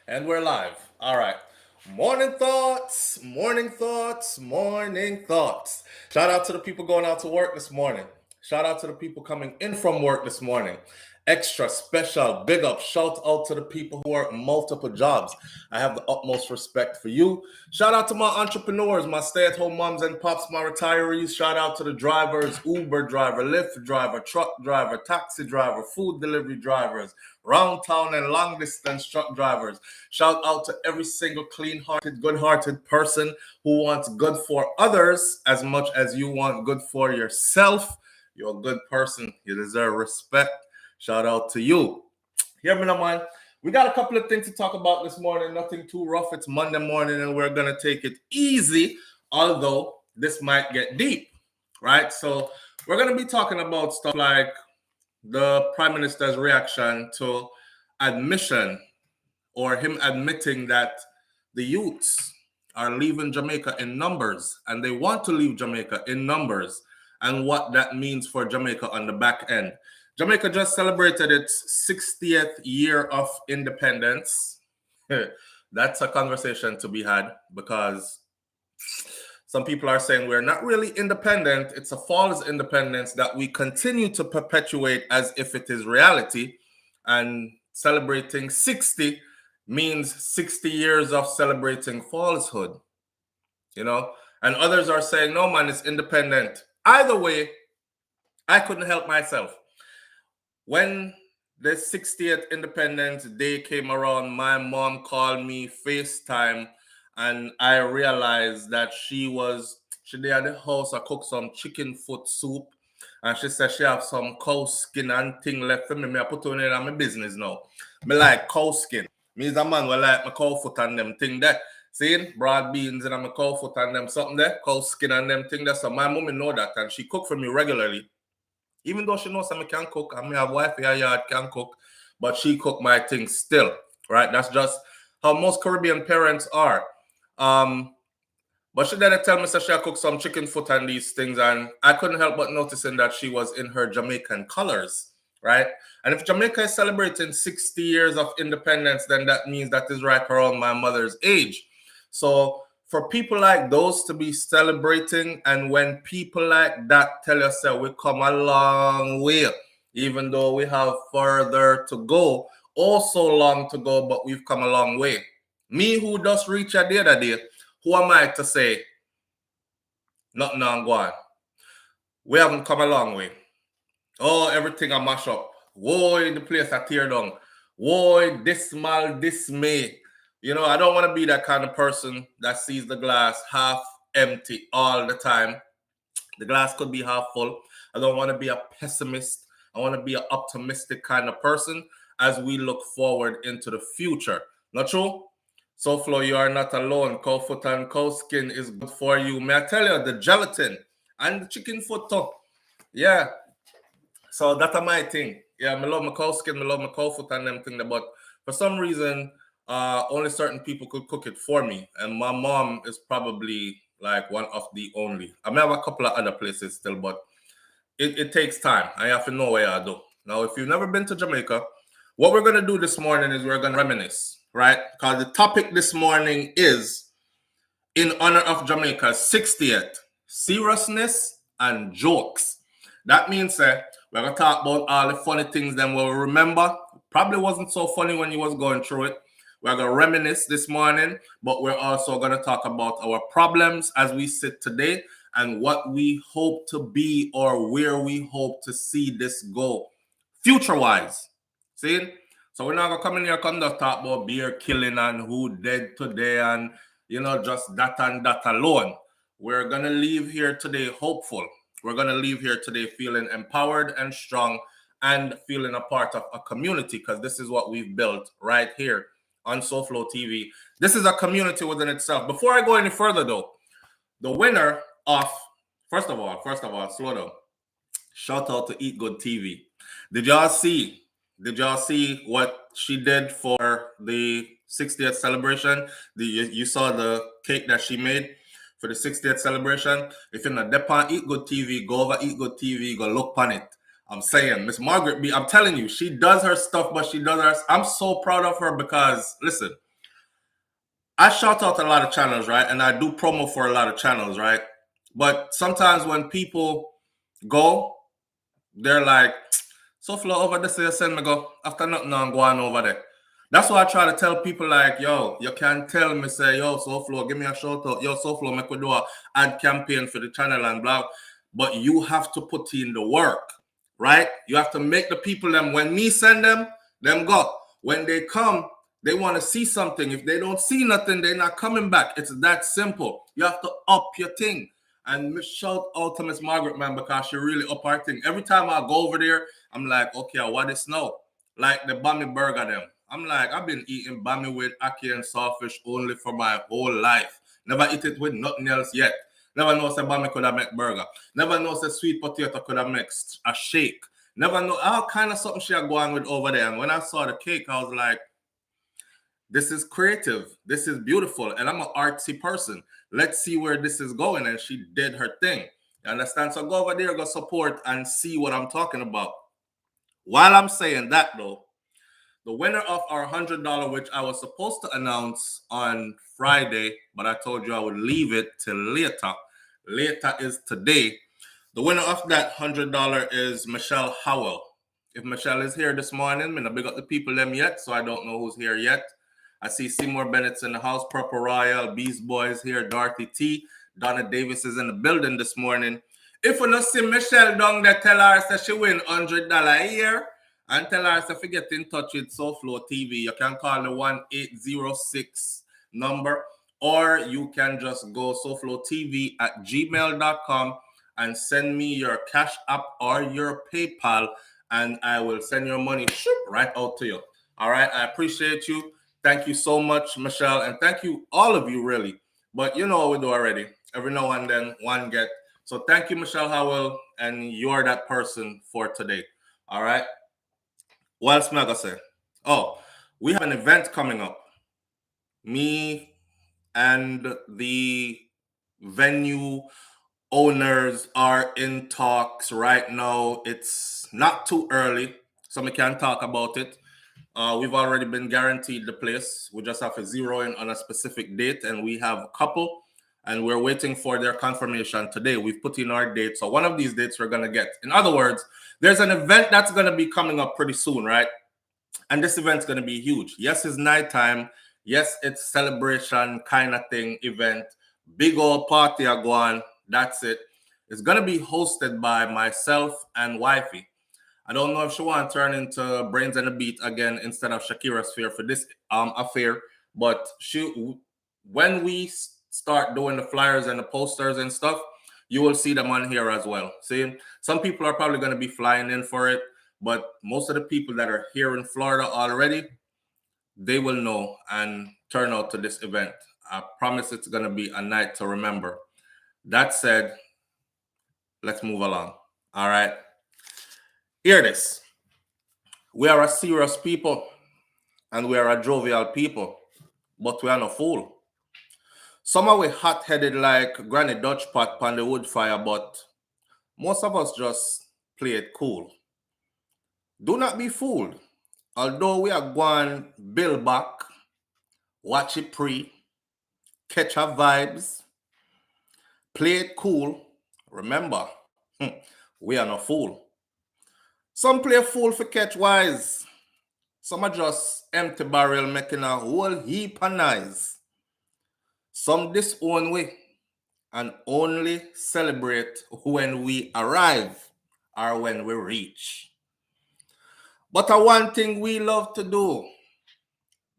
And we're live. All right. Morning thoughts, morning thoughts, morning thoughts. Shout out to the people going out to work this morning. Shout out to the people coming in from work this morning. Extra special big up shout out to the people who work multiple jobs. I have the utmost respect for you. Shout out to my entrepreneurs, my stay-at-home moms and pops, my retirees. Shout out to the drivers, Uber driver, Lyft driver, truck driver, taxi driver, food delivery drivers, round town and long distance truck drivers. Shout out to every single clean-hearted, good-hearted person who wants good for others as much as you want good for yourself. You're a good person. You deserve respect. Shout out to you. Hear me now, man. We got a couple of things to talk about this morning. Nothing too rough. It's Monday morning and we're going to take it easy, although this might get deep, right? So we're going to be talking about stuff like the Prime Minister's reaction to admission or him admitting that the youths are leaving Jamaica in numbers and they want to leave Jamaica in numbers and what that means for Jamaica on the back end. Jamaica just celebrated its 60th year of independence. That's a conversation to be had because some people are saying we're not really independent. It's a false independence that we continue to perpetuate as if it is reality. And celebrating 60 means 60 years of celebrating falsehood, you know? And others are saying, no, man, it's independent. Either way, I couldn't help myself. When the 60th Independence Day came around, my mom called me FaceTime and I realized that she there at the house. I cooked some chicken foot soup and she said she have some cow skin and thing left for me. I put on it on my business now. Me like cow skin. Me is a man who like my cow foot and them thing there. See, broad beans and my cow foot and them something there, cow skin and them thing there. So my mommy know that and she cook for me regularly. Even though she knows I can cook, I mean, have wife in her yard can cook, but she cook my things still, right? That's just how most Caribbean parents are. But she did tell me that she cooked some chicken foot and these things, and I couldn't help but noticing that she was in her Jamaican colors, right? And if Jamaica is celebrating 60 years of independence, then that means that is right around my mother's age. So for people like those to be celebrating, and when people like that tell us that we come a long way, even though we have further to go, also long to go, but we've come a long way. Me who just reached a the other day, who am I to say nothing on go on? We haven't come a long way. Oh, everything I mash up. Whoa, the place I tear down. Whoa, dismal, dismay. You know, I don't want to be that kind of person that sees the glass half empty all the time. The glass could be half full. I don't want to be a pessimist. I want to be an optimistic kind of person as we look forward into the future. Not true? SouFLo, you are not alone. Cow foot and cow skin is good for you. May I tell you, the gelatin and the chicken foot too. Yeah. So that's my thing. Yeah, I love my cow skin, I love my cow foot and them thing. But for some reason, only certain people could cook it for me. And my mom is probably like one of the only. I may have a couple of other places still, but it takes time. I have to know where I do. Now, if you've never been to Jamaica, what we're going to do this morning is we're going to reminisce, right? Because the topic this morning is in honor of Jamaica's 60th, seriousness and jokes. That means we're going to talk about all the funny things then we'll remember. Probably wasn't so funny when you was going through it. We're going to reminisce this morning, but we're also going to talk about our problems as we sit today and what we hope to be or where we hope to see this go future-wise. See? So we're not going to come in here and talk about beer killing and who dead today and, you know, just that and that alone. We're going to leave here today hopeful. We're going to leave here today feeling empowered and strong and feeling a part of a community because this is what we've built right here on SouFLoTV. This is a community within itself. Before I go any further, though, the winner of, first of all, slow down. Shout out to Eat Good TV. Did y'all see what she did for the 60th celebration? You saw the cake that she made for the 60th celebration. If you're not depend Eat Good TV, go over Eat Good TV, go look on it. I'm saying, Miss Margaret B, I'm telling you, she does her stuff, but she does her. I'm so proud of her because, listen, I shout out a lot of channels, right? And I do promo for a lot of channels, right? But sometimes when people go, they're like, SouFLo over this, you send me go. After nothing, I'm going over there. That's why I try to tell people like, yo, you can tell me, say, yo, SouFLo, give me a shout out. Yo, SouFLo, make we do a ad campaign for the channel and blah. But you have to put in the work, right? You have to make the people them, when me send them go. When they come, they want to see something. If they don't see nothing, they're not coming back. It's that simple. You have to up your thing. And shout out to Miss Margaret, man, because she really up her thing. Every time I go over there, I'm like, okay, what is now? Like the Bami burger them. I'm like, I've been eating Bami with ackee and sawfish only for my whole life. Never eat it with nothing else yet. Never know say Bami could have make burger. Never know say sweet potato could have make a shake. Never know all kind of something she are going with over there. And when I saw the cake, I was like, this is creative. This is beautiful. And I'm an artsy person. Let's see where this is going. And she did her thing. You understand? So go over there, go support and see what I'm talking about. While I'm saying that, though, the winner of our $100, which I was supposed to announce on Friday, but I told you I would leave it till later. Later is today. The winner of that $100 is Michelle Howell. If Michelle is here this morning, I'm not big up the people them yet, so I don't know who's here yet. I see Seymour Bennett's in the house, Purple Royal, Beast Boys here, Dorothy T. Donna Davis is in the building this morning. If you not see Michelle down there, tell her that she win $100 a year and tell her to get in touch with SouFLoTV. You can call the 1806 number or you can just go SouFLoTV@gmail.com and send me your Cash App or your PayPal and I will send your money right out to you. All right, I appreciate you. Thank you so much, Michelle, and thank you, all of you, really. But you know what we do already. Every now and then, one get. So thank you, Michelle Howell, and you're that person for today. All right? What else am I going to say? Oh, we have an event coming up. Me and the venue owners are in talks right now. It's not too early, so we can talk about it. We've already been guaranteed the place. We just have to zero in on a specific date, and we have a couple, and we're waiting for their confirmation today. We've put in our date, so one of these dates we're going to get. In other words, there's an event that's going to be coming up pretty soon, right? And this event's going to be huge. Yes, it's nighttime. Yes, it's celebration kind of thing, event. Big old party are going. That's it. It's going to be hosted by myself and Wifey. I don't know if she want to turn into Brains and the Beat again instead of Shakira Sphere for this affair, but when we start doing the flyers and the posters and stuff, you will see them on here as well. See, some people are probably going to be flying in for it, but most of the people that are here in Florida already, they will know and turn out to this event. I promise it's going to be a night to remember. That said, let's move along. All right. Hear this. We are a serious people and we are a jovial people, but we are no fool. Some of we hot-headed like Granny Dutch pot on the wood fire, but most of us just play it cool. Do not be fooled. Although we are going build back, watch it pre, catch our vibes, play it cool. Remember, we are no fool. Some play fool for catch wise. Some are just empty barrel making a whole heap of noise. Some disown we and only celebrate when we arrive or when we reach. But one thing we love to do,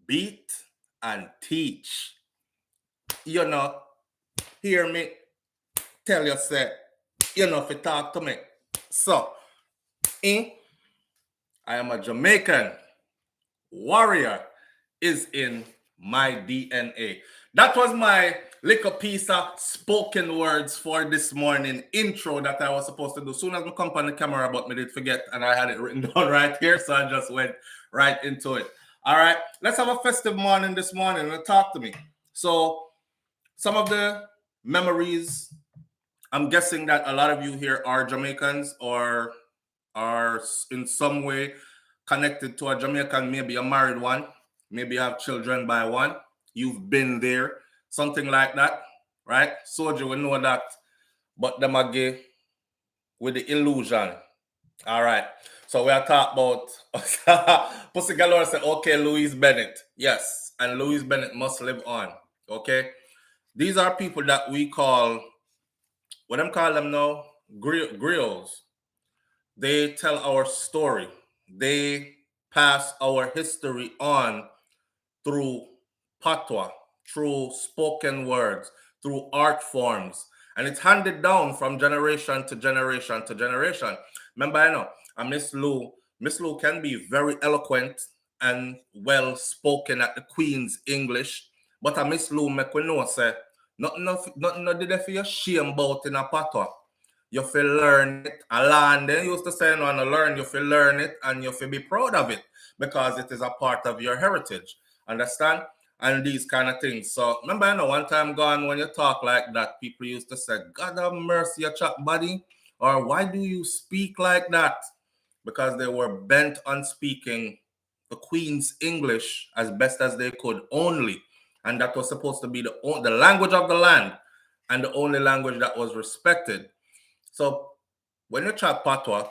beat and teach. You know, hear me, tell you say, you know, if you talk to me. So, I am a Jamaican. Warrior is in my DNA. That was my little piece of spoken words for this morning intro that I was supposed to do. Soon as I come on the camera, but I did forget and I had it written down right here. So I just went right into it. All right, let's have a festive morning this morning and talk to me. So some of the memories, I'm guessing that a lot of you here are Jamaicans or are in some way connected to a Jamaican, maybe a married one, maybe you have children by one. You've been there, something like that, right? Soldier will know that, but them again with the illusion. All right. So we are talking about Pussy Galore said, okay, Louise Bennett. Yes. And Louise Bennett must live on. Okay. These are people that we call, what them call them now? Griots. They tell our story. They pass our history on through patois, through spoken words, through art forms. And it's handed down from generation to generation to generation. Remember, I know, Miss Lou can be very eloquent and well spoken at the Queen's English, but a Miss Lou make we know say, nothing did they feel shame about in a patois. You feel learn it, a learn. They used to say, no, no, learn, you feel learn it, and you feel be proud of it because it is a part of your heritage. Understand? And these kind of things. So remember, I know one time gone when you talk like that, people used to say, God have mercy, your chat buddy, or why do you speak like that? Because they were bent on speaking the Queen's English as best as they could only. And that was supposed to be the language of the land and the only language that was respected. So when you chat patois,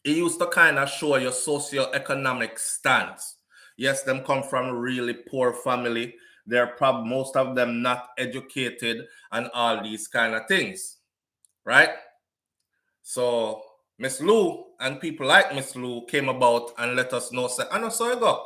it used to kind of show your socio-economic stance. Yes, them come from a really poor family. They're probably most of them not educated and all these kind of things, right? So Miss Lou and people like Miss Lou came about and let us know, say, I know so you go.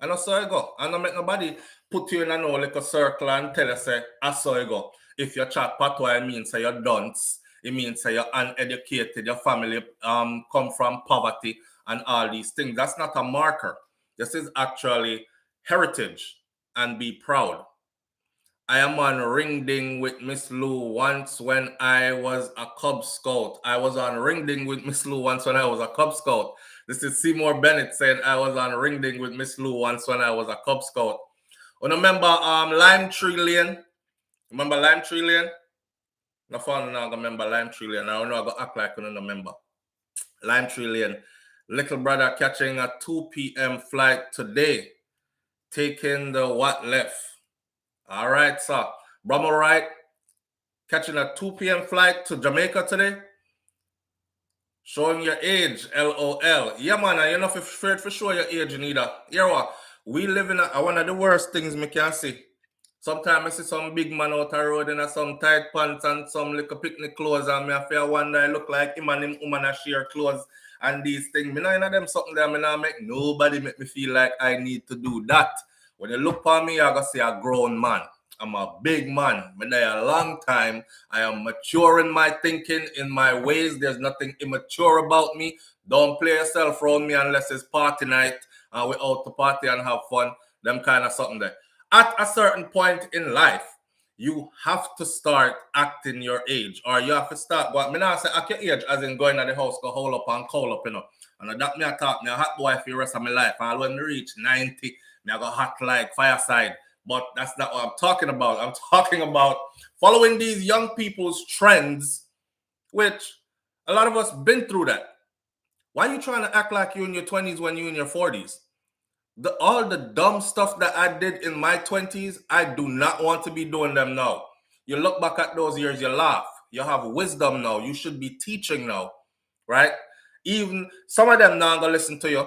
I know so you go. I don't make nobody put you in a no like a circle and tell you, say, I saw you go. If you chat patois, it means say you're dunce. It means say you're uneducated, your family come from poverty and all these things. That's not a marker. This is actually heritage and be proud. I am on Ring Ding with Miss Lou once when I was a Cub Scout. I was on Ring Ding with Miss Lou once when I was a Cub Scout. This is Seymour Bennett saying I was on Ring Ding with Miss Lou once when I was a Cub Scout. You remember Lime Tree Lane? Remember Lime Tree Lane? No fun now remember Lime Tree Lane. I don't know I go act like I don't remember. Lime Tree Lane. Little brother catching a 2 p.m. flight today. Taking the what left. All right, sir. Brahma right. Catching a 2 p.m. flight to Jamaica today. Showing your age, LOL. Yeah, man, you're not afraid for sure your age neither. Here what? We live in one of the worst things me can see. Sometimes I see some big man out the road in some tight pants and some little picnic clothes, and me I feel wonder I look like him and him woman a share clothes and these things. Me not them something that me not make nobody make me feel like I need to do that. When you look for me, I gotta see a grown man. I'm a big man. Been there a long time. I am mature in my thinking, in my ways. There's nothing immature about me. Don't play yourself around me unless it's party night and we're out to party and have fun. Them kind of something there. At a certain point in life, you have to start acting your age, or you have to start. But me not say act your age as in going to the house, go hold up and call up, you know. And that me I talk, me a hot boy for the rest of my life. And when me reach 90, me I go hot like fireside. But that's not what I'm talking about. I'm talking about following these young people's trends, which a lot of us been through that. Why are you trying to act like you in your 20s when you in your 40s? All the dumb stuff that I did in my 20s, I do not want to be doing them now. You look back at those years, you laugh. You have wisdom now. You should be teaching now, right? Even some of them now gonna listen to you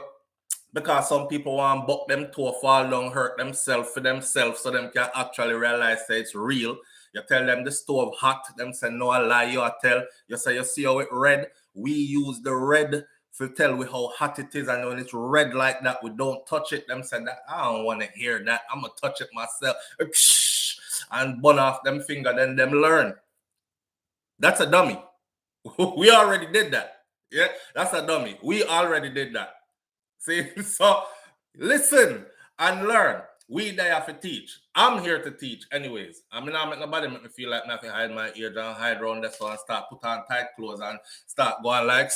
because some people want to buck them to fall down, hurt themselves for themselves so them can actually realize that it's real. You tell them the stove hot, them say no I lie, you tell. You say you see how it red. We use the red to tell we how hot it is, and when it's red like that, we don't touch it. Them say that I don't want to hear that. I'm gonna touch it myself and burn off them finger, then them learn. That's a dummy. We already did that. Yeah, that's a dummy. We already did that. See, so listen and learn. We there have to teach. I'm here to teach, anyways. I mean, I make nobody make me feel like nothing. Hide my ears and hide around this one and start put on tight clothes and start going like,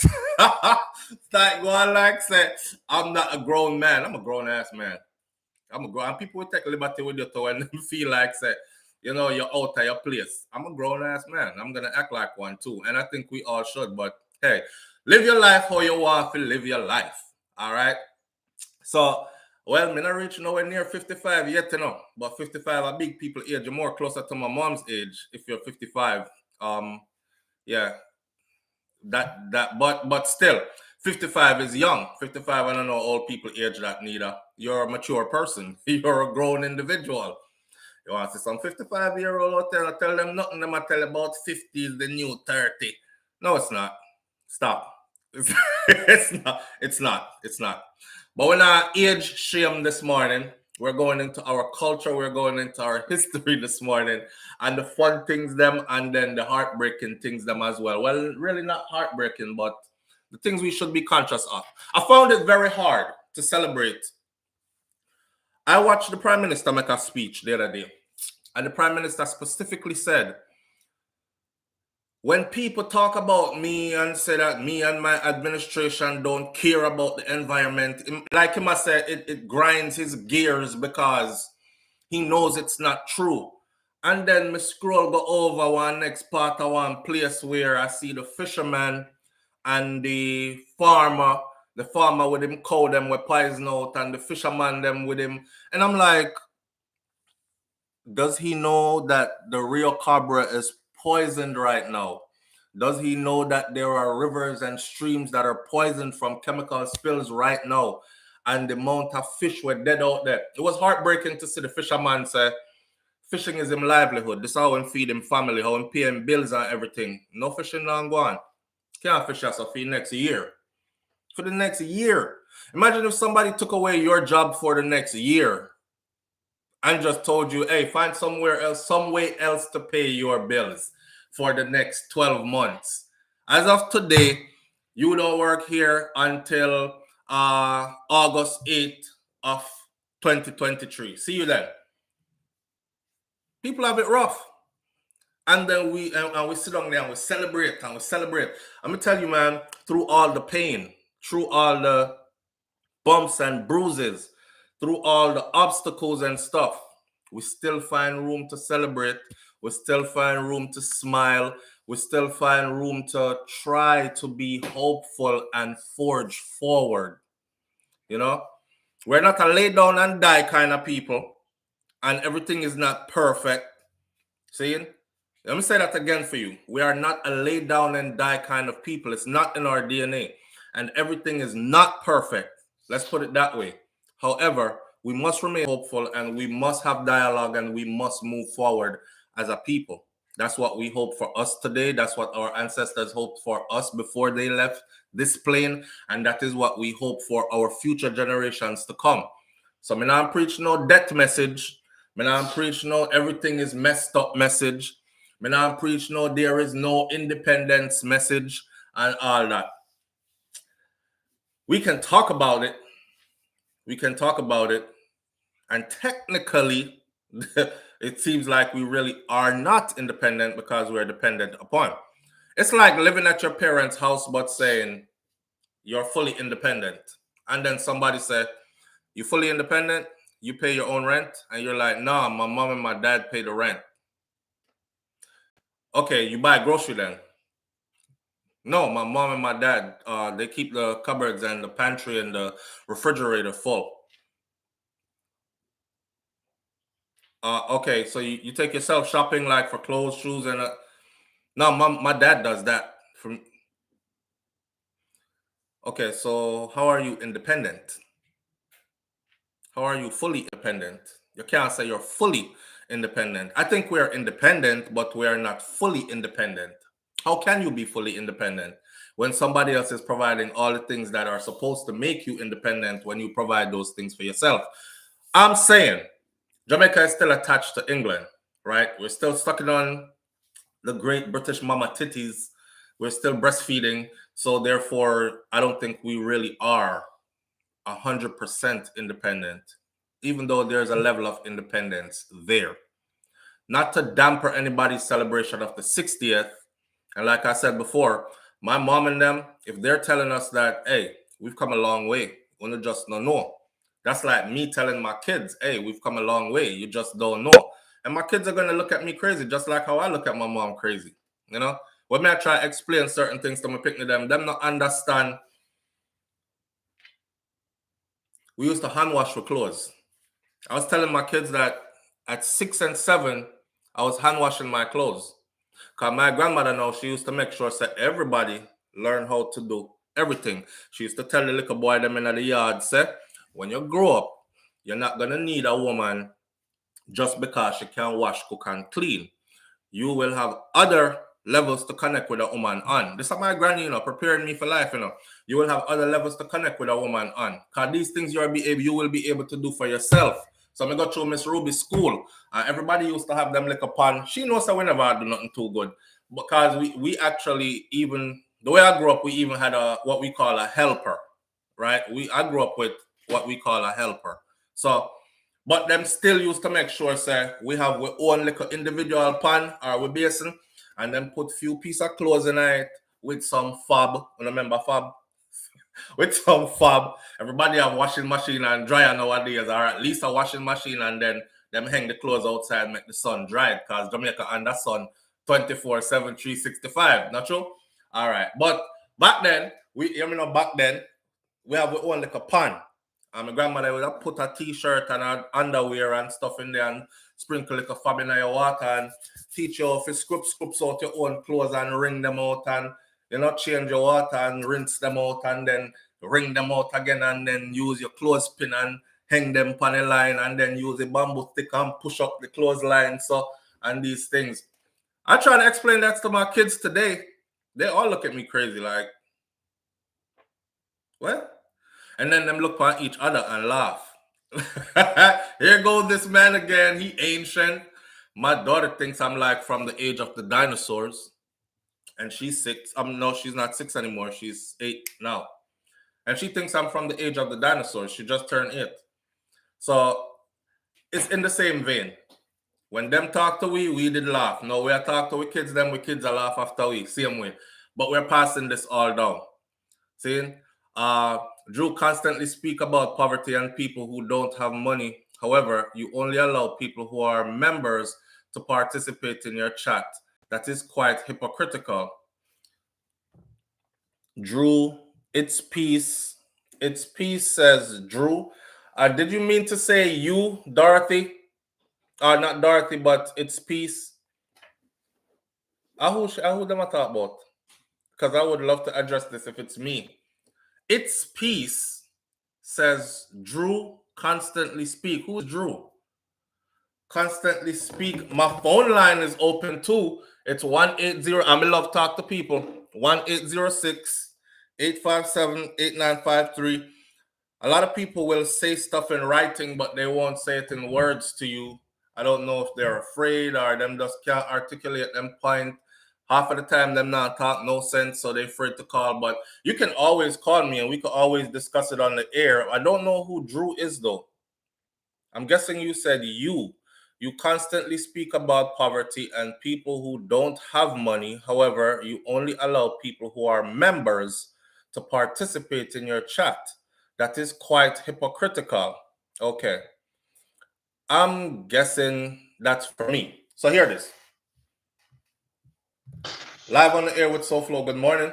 say, I'm not a grown man. I'm a grown ass man. I'm a grown. And people will take liberty with you too and feel like say, you know, you're out of your place. I'm a grown ass man. I'm gonna act like one too, and I think we all should. But hey, live your life how you want to live your life. All right. So Well, me not reach nowhere near 55 yet, you know. But 55 are big people age. You're more closer to my mom's age if you're 55. Yeah, but still, 55 is young. 55, I don't know old people age that neither. You're a mature person. You're a grown individual. You want to see some 55-year-old out there, I tell them nothing. Them I tell about 50 is the new 30. No, it's not. Stop. It's not. It's not. It's not. But we're not age shame this morning. We're going into our culture. We're going into our history this morning, and the fun things them, and then the heartbreaking things them as well. Well, really not heartbreaking, but the things we should be conscious of. I found it very hard to celebrate. I watched the Prime Minister make a speech the other day, and the Prime Minister specifically said, when people talk about me and say that me and my administration don't care about the environment, like him I said, it grinds his gears because he knows it's not true. And then me scroll go over one next part of one place where I see the fisherman and the farmer with him cow them with poison out, and the fisherman them with him. And I'm like, does he know that the Rio Cabra is poisoned right now? Does he know that there are rivers and streams that are poisoned from chemical spills right now? And the amount of fish were dead out there. It was heartbreaking to see the fisherman say, fishing is his livelihood. This is how him feed him family, how him pay him bills and everything. No fishing now go on. Can't fish us for the next year. For the next year. Imagine if somebody took away your job for the next year and just told you, hey, find somewhere else, some way else to pay your bills for the next 12 months. As of today, you don't work here until August 8th of 2023. See you then. People have it rough. And then we sit down there and we celebrate and we celebrate. I'm gonna tell you, man, through all the pain, through all the bumps and bruises, through all the obstacles and stuff, we still find room to celebrate. We still find room to smile. We still find room to try to be hopeful and forge forward. You know, we're not a lay down and die kind of people, and everything is not perfect. See? Let me say that again for you. We are not a lay down and die kind of people. It's not in our DNA. And everything is not perfect. Let's put it that way. However, we must remain hopeful and we must have dialogue and we must move forward as a people. That's what we hope for us today. That's what our ancestors hoped for us before they left this plane. And that is what we hope for our future generations to come. So I'm not preaching no death message. I'm not preaching no everything is messed up message. I'm not preaching no there is no independence message and all that. We can talk about it. We can talk about it. And technically, it seems like we really are not independent because we're dependent upon. It's like living at your parents' house but saying you're fully independent. And then somebody said, you fully independent? You pay your own rent? And you're like, nah, my mom and my dad pay the rent. Okay, you buy grocery then. No, my mom and my dad, they keep the cupboards and the pantry and the refrigerator full. Okay, so you take yourself shopping like for clothes, shoes, and no, my dad does that. Okay, so how are you independent? How are you fully independent? You can't say you're fully independent. I think we're independent, but we are not fully independent. How can you be fully independent when somebody else is providing all the things that are supposed to make you independent when you provide those things for yourself? I'm saying Jamaica is still attached to England, right? We're still stuck on the great British mama titties. We're still breastfeeding. So therefore, I don't think we really are 100% independent, even though there's a level of independence there. Not to damper anybody's celebration of the 60th. And like I said before, my mom and them, if they're telling us that, hey, we've come a long way, you just don't know. That's like me telling my kids, hey, we've come a long way, you just don't know. And my kids are going to look at me crazy, just like how I look at my mom crazy. You know, when I try to explain certain things to my picnic, them not understand we used to hand wash for clothes. I was telling my kids that at 6 and 7, I was hand washing my clothes. Because my grandmother now, she used to make sure that everybody learn how to do everything. She used to tell the little boy them in the yard, say, when you grow up, you're not going to need a woman just because she can wash, cook, and clean. You will have other levels to connect with a woman on. This is my granny, preparing me for life, You will have other levels to connect with a woman on. Because these things you will be able to do for yourself. So I go through Miss Ruby's school. Everybody used to have them like a pan. She knows that we never do nothing too good. Because we actually, even the way I grew up, we even had what we call a helper. Right? I grew up with what we call a helper. So but them still used to make sure, say, we have our own little individual pan or we basin, and then put few piece of clothes in it with some fob. Remember fob? With some fob. Everybody have washing machine and dryer nowadays, or at least a washing machine, and then them hang the clothes outside and make the sun dry, because Jamaica under sun 24/7, 365. Not true? All right. But back then, we have our own little pan. And my grandmother would have put a t-shirt and a underwear and stuff in there and sprinkle like a fab in your water and teach you how to scoops out your own clothes and wring them out and change your water and rinse them out and then wring them out again and then use your clothespin and hang them on a line and then use a bamboo stick and push up the clothesline and these things. I try to explain that to my kids today. They all look at me crazy like, what? And then them look at each other and laugh. Here goes this man again. He ancient. My daughter thinks I'm like from the age of the dinosaurs. And she's 6. No, she's not 6 anymore. She's 8 now. And she thinks I'm from the age of the dinosaurs. She just turned 8. So it's in the same vein. When them talk to we did laugh. No, we are talk to we kids, we kids are laugh after we. Same way. But we're passing this all down. See? Drew constantly speak about poverty and people who don't have money. However, you only allow people who are members to participate in your chat. That is quite hypocritical. Drew, it's peace. It's peace, says Drew. Did you mean to say you, Dorothy? Not Dorothy, but it's peace. Who them I talk about? Because I would love to address this if it's me. It's peace, says Drew. Constantly speak. Who's Drew? Constantly speak. My phone line is open too. It's 180. I'm in love talk to people. 1-806-857-8953. A lot of people will say stuff in writing, but they won't say it in words to you. I don't know if they're afraid or them just can't articulate them point. Half of the time, them not talk no sense, so they're afraid to call. But you can always call me, and we can always discuss it on the air. I don't know who Drew is, though. I'm guessing you said you. You constantly speak about poverty and people who don't have money. However, you only allow people who are members to participate in your chat. That is quite hypocritical. Okay. I'm guessing that's for me. So here it is. Live on the air with SouFLo. Good morning.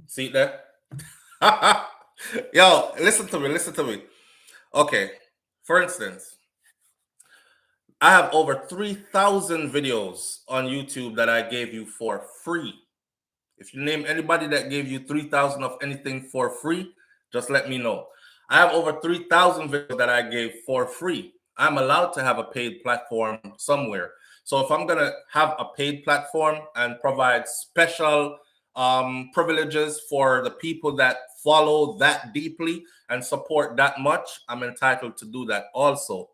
See it there? Yo, listen to me. Okay. For instance, I have over 3,000 videos on YouTube that I gave you for free. If you name anybody that gave you 3,000 of anything for free, just let me know. I have over 3,000 videos that I gave for free. I'm allowed to have a paid platform somewhere. So if I'm going to have a paid platform and provide special privileges for the people that follow that deeply and support that much, I'm entitled to do that also.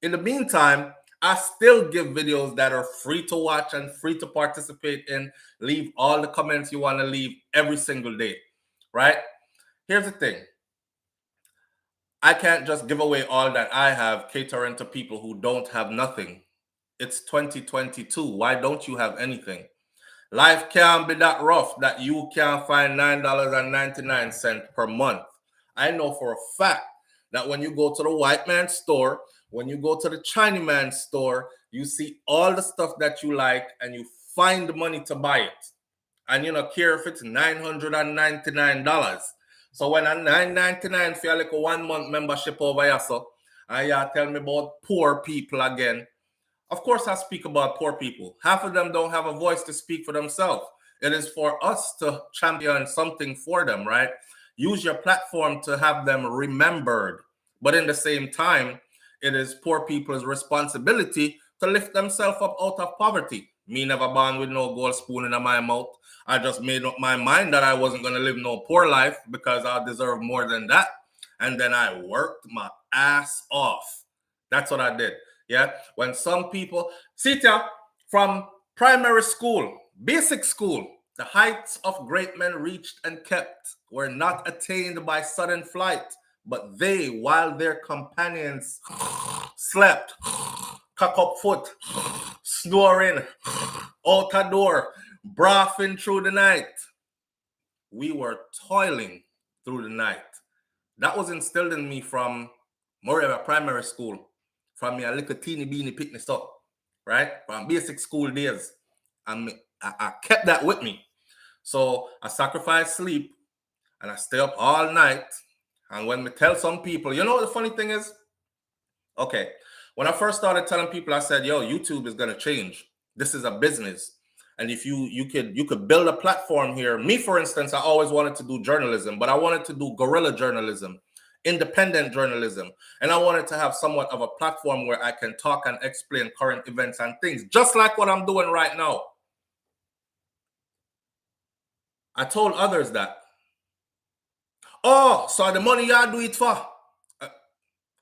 In the meantime, I still give videos that are free to watch and free to participate in. Leave all the comments you want to leave every single day, right? Here's the thing. I can't just give away all that I have catering to people who don't have nothing. It's 2022. Why don't you have anything? Life can't be that rough that you can't find $9.99 per month. I know for a fact that when you go to the white man's store, when you go to the Chinaman's store, you see all the stuff that you like and you find the money to buy it. And you don't care if it's $999. So when I 9.99 for like a 1 month membership over here, so and you tell me about poor people again. Of course, I speak about poor people. Half of them don't have a voice to speak for themselves. It is for us to champion something for them, right? Use your platform to have them remembered. But in the same time, it is poor people's responsibility to lift themselves up out of poverty. Me never born with no gold spoon in my mouth. I just made up my mind that I wasn't going to live no poor life because I deserve more than that. And then I worked my ass off. That's what I did. Yeah. When some people, Sitya, from primary school, basic school, the heights of great men reached and kept were not attained by sudden flight, but they, while their companions slept, cock up foot, snoring, out a door, brawling through the night. We were toiling through the night. That was instilled in me from Moreover primary school, from me a little teeny beanie picking stuff, right? From basic school days. And I kept that with me. So I sacrifice sleep and I stay up all night. And when we tell some people, you know what the funny thing is? Okay, when I first started telling people, I said, yo, YouTube is gonna change. This is a business. And if you could build a platform here. Me, for instance, I always wanted to do journalism, but I wanted to do guerrilla journalism, independent journalism. And I wanted to have somewhat of a platform where I can talk and explain current events and things, just like what I'm doing right now. I told others that. Oh, so the money y'all do it for?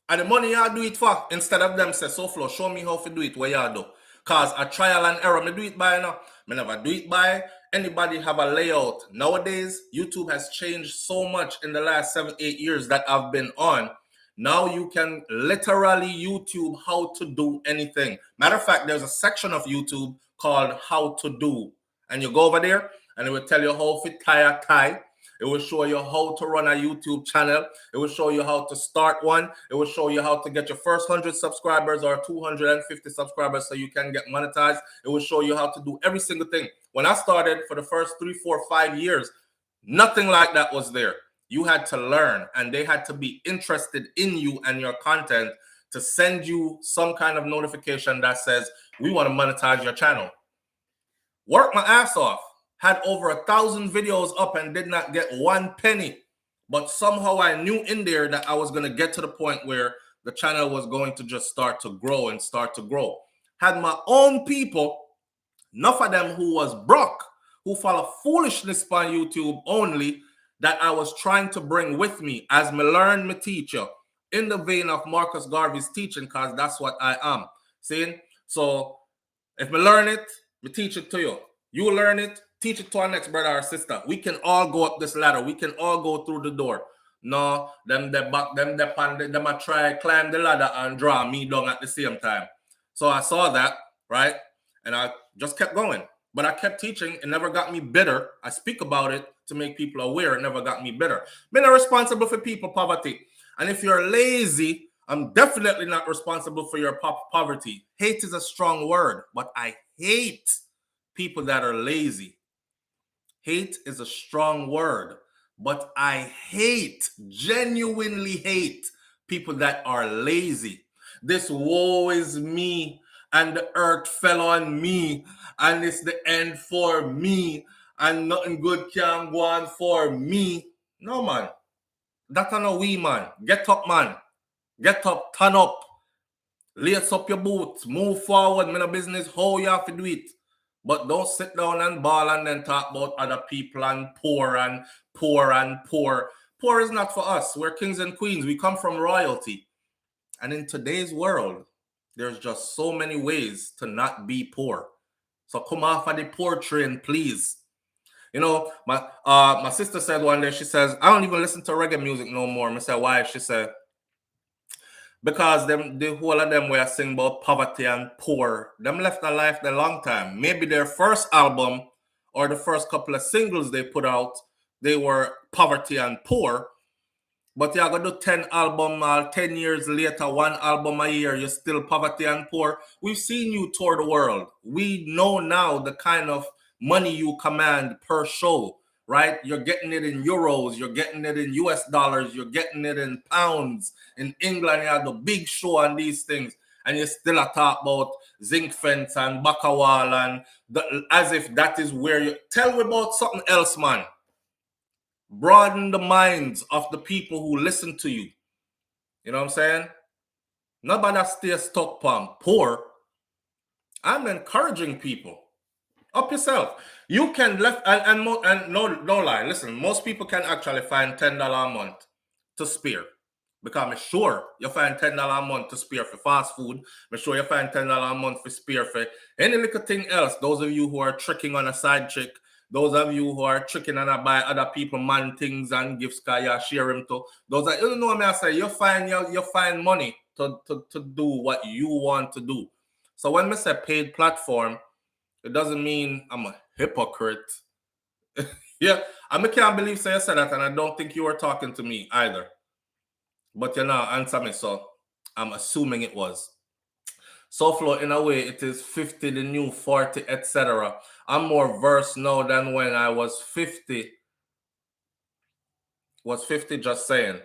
And the money y'all do it for? Instead of them say, SouFlo, show me how to do it, what y'all do. Cause a trial and error, me do it by now. Me never do it by. Anybody have a layout. Nowadays, YouTube has changed so much in the last 7-8 years that I've been on. Now you can literally YouTube how to do anything. Matter of fact, there's a section of YouTube called How to Do. And you go over there and it will tell you how to tie a tie. It will show you how to run a YouTube channel. It will show you how to start one. It will show you how to get your first 100 subscribers or 250 subscribers so you can get monetized. It will show you how to do every single thing. When I started for the first 3, 4, 5 years, nothing like that was there. You had to learn, and they had to be interested in you and your content to send you some kind of notification that says, we want to monetize your channel. Work my ass off. Had over 1,000 videos up and did not get 1 penny. But somehow I knew in there that I was going to get to the point where the channel was going to just start to grow and start to grow. Had my own people, enough of them who was broke, who follow foolishness on YouTube only, that I was trying to bring with me as me learn, me teach you, in the vein of Marcus Garvey's teaching, because that's what I am. See? So if me learn it, me teach it to you. You learn it, teach it to our next brother or sister. We can all go up this ladder. We can all go through the door. No, them I try climb the ladder and draw me down at the same time. So I saw that, right? And I just kept going. But I kept teaching. It never got me bitter. I speak about it to make people aware. It never got me bitter. I'm not responsible for people poverty. And if you're lazy, I'm definitely not responsible for your poverty. Hate is a strong word, but I hate people that are lazy. Hate is a strong word, but I hate, genuinely hate people that are lazy. This woe is me, and the earth fell on me, and it's the end for me, and nothing good can go on for me. No, man. That's not we, man. Get up, man. Get up, turn up. Lace up your boots. Move forward. Man, a business, how you have to do it. But don't sit down and bawl and then talk about other people and poor and poor and poor. Poor is not for us. We're kings and queens. We come from royalty. And in today's world, there's just so many ways to not be poor. So come off of the poor train, please. You know, my sister said one day, she says, I don't even listen to reggae music no more. I said, why? She said, because the whole of them were singing about poverty and poor. Them left their life a long time. Maybe their first album or the first couple of singles they put out, they were poverty and poor. But you're going to do 10 albums 10 years later, 1 album a year, you're still poverty and poor. We've seen you tour the world. We know now the kind of money you command per show, right? You're getting it in euros, you're getting it in US dollars, you're getting it in pounds. In England, you have the big show on these things, and you still talk about zinc fence and Bakawal and as if that is where you tell me about something else, man. Broaden the minds of the people who listen to you. You know what I'm saying? Nobody stay stuck on poor. I'm encouraging people. Up yourself. You can left and no lie. Listen, most people can actually find $10 a month to spare. Because I'm sure you find $10 a month to spare for fast food. I'm sure you find $10 a month for spare for any little thing else. Those of you who are tricking on a side chick, those of you who are tricking and buy other people man things and gifts because you share them to. Those are, you know what I say, you find money to do what you want to do. So when I say paid platform, it doesn't mean I'm a hypocrite. Yeah, I can't believe you said that, and I don't think you were talking to me either. But you know, answer me, so I'm assuming it was. SouFLo, in a way, it is 50, the new 40, etc. I'm more versed now than when I was 50. Was 50 just saying?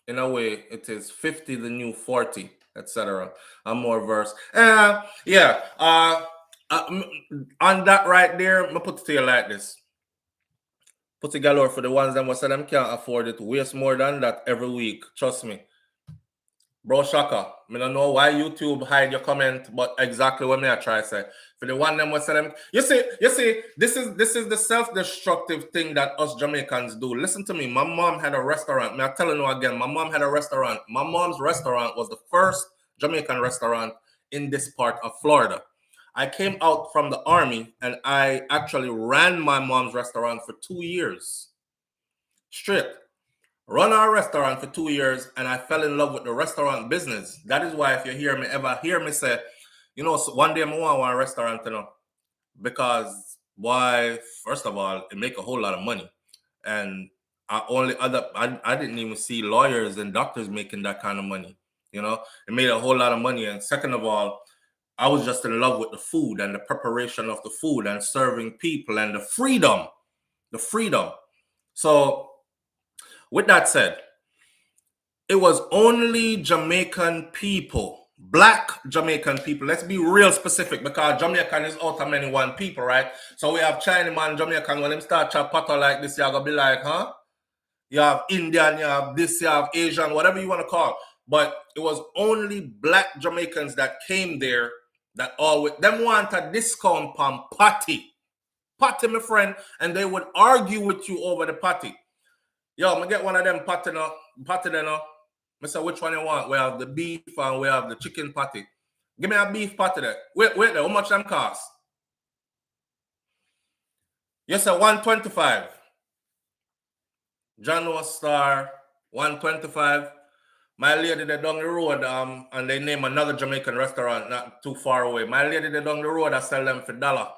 In a way, it is 50, the new 40, etc. I'm more versed. Yeah. On that right there, I'm gonna put it to you like this. Put it galore for the ones that say them can't afford it. Waste more than that every week. Trust me. Bro, Shaka, I don't know why YouTube hide your comment, but exactly what I try to say. For the one them was them, you see, this is the self-destructive thing that us Jamaicans do. Listen to me. My mom had a restaurant. I'm telling you again, my mom had a restaurant. My mom's restaurant was the first Jamaican restaurant in this part of Florida. I came out from the army and I actually ran my mom's restaurant for 2 years straight. Run our restaurant for 2 years, and I fell in love with the restaurant business. That is why if you ever hear me say, you know, one day I want a restaurant, you know, because why? First of all, it make a whole lot of money, and I didn't even see lawyers and doctors making that kind of money. You know, it made a whole lot of money, and second of all, I was just in love with the food and the preparation of the food and serving people and the freedom. So with that said, it was only Jamaican people, black Jamaican people. Let's be real specific because Jamaican is out of many one people, right? So we have Chinaman, Jamaican. When them start to patter like this, you're going to be like, huh? You have Indian, you have this, you have Asian, whatever you want to call. But it was only black Jamaicans that came there that always, them want a discount on patty. Patty, my friend, and they would argue with you over the patty. Yo, I'm going to get one of them patty now. Patty then now. I say, which one you want? We have the beef and we have the chicken patty. Give me a beef patty there. Wait there. How much them cost? You say 125. John Star, 125. My lady they down the road, and they name another Jamaican restaurant not too far away. My lady they down the road, I sell them for $1.